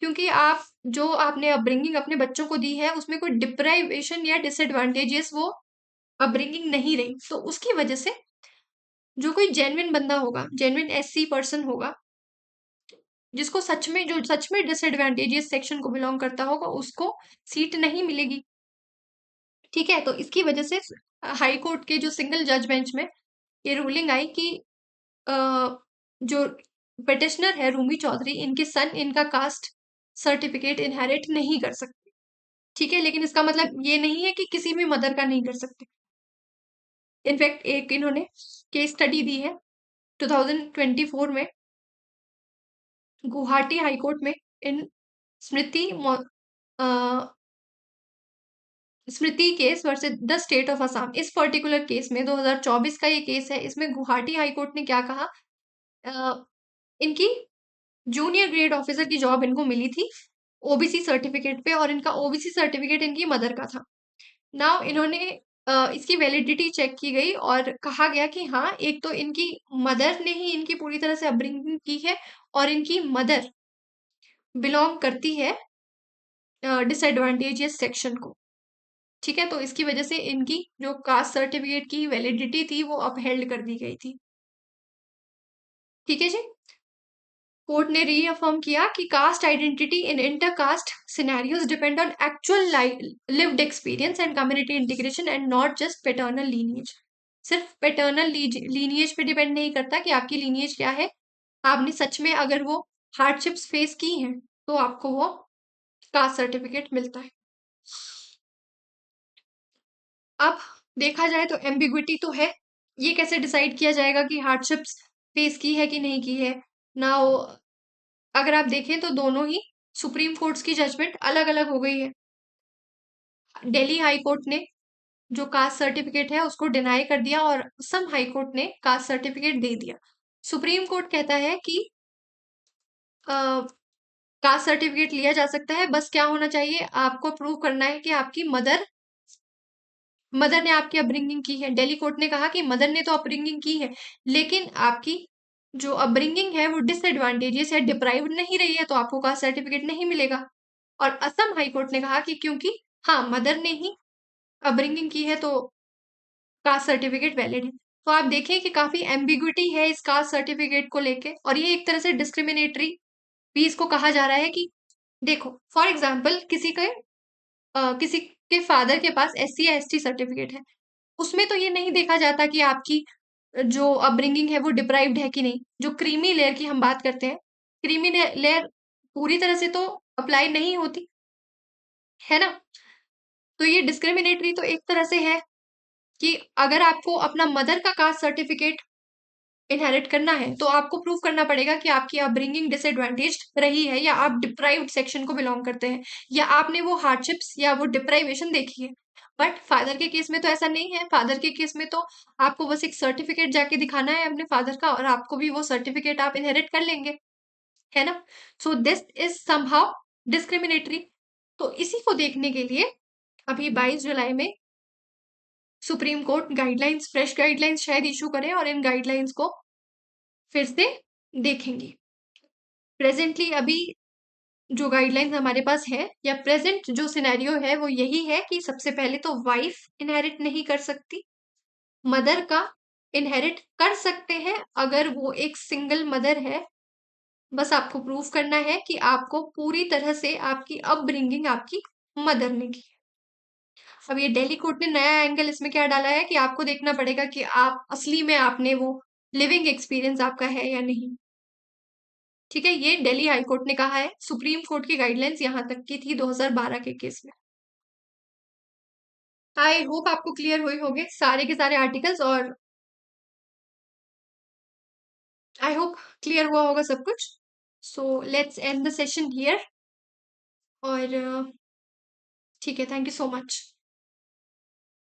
क्योंकि आप जो आपने अपब्रिंगिंग अपने बच्चों को दी है उसमें कोई डिप्राइवेशन या डिसएडवांटेजेस वो अपब्रिंगिंग नहीं रही, तो उसकी वजह से जो कोई जेन्युइन बंदा होगा, जेन्युइन एससी पर्सन होगा, जिसको जो सच में डिसएडवांटेजियस सेक्शन को बिलोंग करता होगा, उसको सीट नहीं मिलेगी। ठीक है, तो इसकी वजह से हाई कोर्ट के जो सिंगल जज बेंच में ये रूलिंग आई कि अ, जो पिटिशनर है रूमी चौधरी, इनके सन इनका कास्ट सर्टिफिकेट इनहेरिट नहीं कर सकते। ठीक है, लेकिन इसका मतलब ये नहीं है कि किसी भी मदर का नहीं कर सकते। इनफैक्ट एक इन्होंने केस स्टडी दी है 2024 में गुवाहाटी हाई कोर्ट में, in Smriti uh, Smriti case versus the state of Assam. इस पर्टिकुलर केस में 2024 का ये केस है। इसमें गुवाहाटी हाई कोर्ट ने क्या कहा, इनकी जूनियर ग्रेड ऑफिसर की जॉब इनको मिली थी ओबीसी सर्टिफिकेट पे, और इनका ओबीसी सर्टिफिकेट इनकी मदर का था। नाउ इन्होंने इसकी वैलिडिटी चेक की गई और कहा गया कि हाँ, एक तो इनकी मदर ने ही इनकी पूरी तरह से अपब्रिंगिंग की है, और इनकी मदर बिलोंग करती है डिसएडवांटेजियस सेक्शन को। ठीक है, तो इसकी वजह से इनकी जो कास्ट सर्टिफिकेट की वैलिडिटी थी वो अपहेल्ड कर दी गई थी। ठीक है जी, कोर्ट ने रीअफर्म किया कि cast identity in intercaste scenarios depend on actual lived experience and community integration and not just paternal lineage. सिर्फ पैटर्नल लीनिएज पे डिपेंड नहीं करता कि आपकी लीनिएज क्या है, आपने सच में अगर वो हार्डशिप्स फेस की हैं तो आपको वो कास्ट सर्टिफिकेट मिलता है। अब देखा जाए तो एम्बिग्विटी तो है, ये कैसे डिसाइड किया जाएगा कि हार्डशिप्स फेस की है कि नहीं की है। नाउ अगर आप देखें तो दोनों ही सुप्रीम कोर्ट्स की जजमेंट अलग अलग हो गई है। दिल्ली हाई कोर्ट ने जो कास्ट सर्टिफिकेट है उसको डिनाई कर दिया, और असम हाई कोर्ट ने कास्ट सर्टिफिकेट दे दिया। सुप्रीम कोर्ट कहता है कि कास्ट सर्टिफिकेट लिया जा सकता है, बस क्या होना चाहिए, आपको प्रूव करना है कि आपकी मदर ने आपकी अपब्रिंगिंग की है। दिल्ली कोर्ट ने कहा कि मदर ने तो अपब्रिंगिंग की है, लेकिन आपकी जो अपब्रिंगिंग है वो डिसएडवांटेजियस या डिप्राइव्ड नहीं रही है, तो आपको कास्ट सर्टिफिकेट नहीं मिलेगा। और असम हाई कोर्ट ने कहा कि क्योंकि हाँ, मदर ने ही अपब्रिंगिंग की है तो कास्ट सर्टिफिकेट वैलिड है। तो आप देखें कि काफी एम्बिग्विटी है इस कास्ट सर्टिफिकेट को लेके, और ये एक तरह से डिस्क्रिमिनेटरी भी इसको कहा जा रहा है कि देखो, फॉर एग्जाम्पल किसी के फादर के पास एससी या एसटी सर्टिफिकेट है, उसमें तो ये नहीं देखा जाता कि आपकी जो अपब्रिंगिंग है वो डिप्राइव्ड है कि नहीं। जो क्रीमी लेयर की हम बात करते हैं, क्रीमी लेयर पूरी तरह से तो अप्लाई नहीं होती है ना। तो ये डिस्क्रिमिनेटरी तो एक तरह से है कि अगर आपको अपना मदर का कास्ट सर्टिफिकेट इनहेरिट करना है तो आपको प्रूव करना पड़ेगा कि आपकी अपब्रिंगिंग डिसएडवांटेज रही है, या आप डिप्राइव्ड सेक्शन को बिलोंग करते हैं, या आपने वो हार्डशिप्स या वो डिप्राइवेशन देखी है। बट फादर के केस में तो ऐसा नहीं है। फादर के केस में तो आपको बस एक सर्टिफिकेट जाके दिखाना है अपने फादर का, और आपको भी वो सर्टिफिकेट आप इनहेरिट कर लेंगे, है ना। So this is somehow discriminatory. तो इसी को देखने के लिए अभी 22 जुलाई में supreme court guidelines, fresh guidelines शायद इशू करे, और इन गाइडलाइंस को फिर से देखेंगे। प्रेजेंटली अभी जो गाइडलाइंस हमारे पास है, या प्रेजेंट जो सिनेरियो है वो यही है कि सबसे पहले तो वाइफ इनहेरिट नहीं कर सकती, मदर का इनहेरिट कर सकते हैं अगर वो एक सिंगल मदर है। बस आपको प्रूफ करना है कि आपको पूरी तरह से आपकी अपब्रिंगिंग आपकी मदर ने की। अब ये दिल्ली कोर्ट ने नया एंगल इसमें क्या डाला है कि आपको देखना पड़ेगा कि आप असली में आपने वो लिविंग एक्सपीरियंस आपका है या नहीं। ठीक है, ये दिल्ली हाई कोर्ट ने कहा है। सुप्रीम कोर्ट की गाइडलाइंस यहां तक की थी 2012 के केस में। आई होप आपको क्लियर हुए होंगे सारे के सारे आर्टिकल्स, और आई होप क्लियर हुआ होगा सब कुछ। So let's end the session here. और ठीक है, थैंक यू सो मच।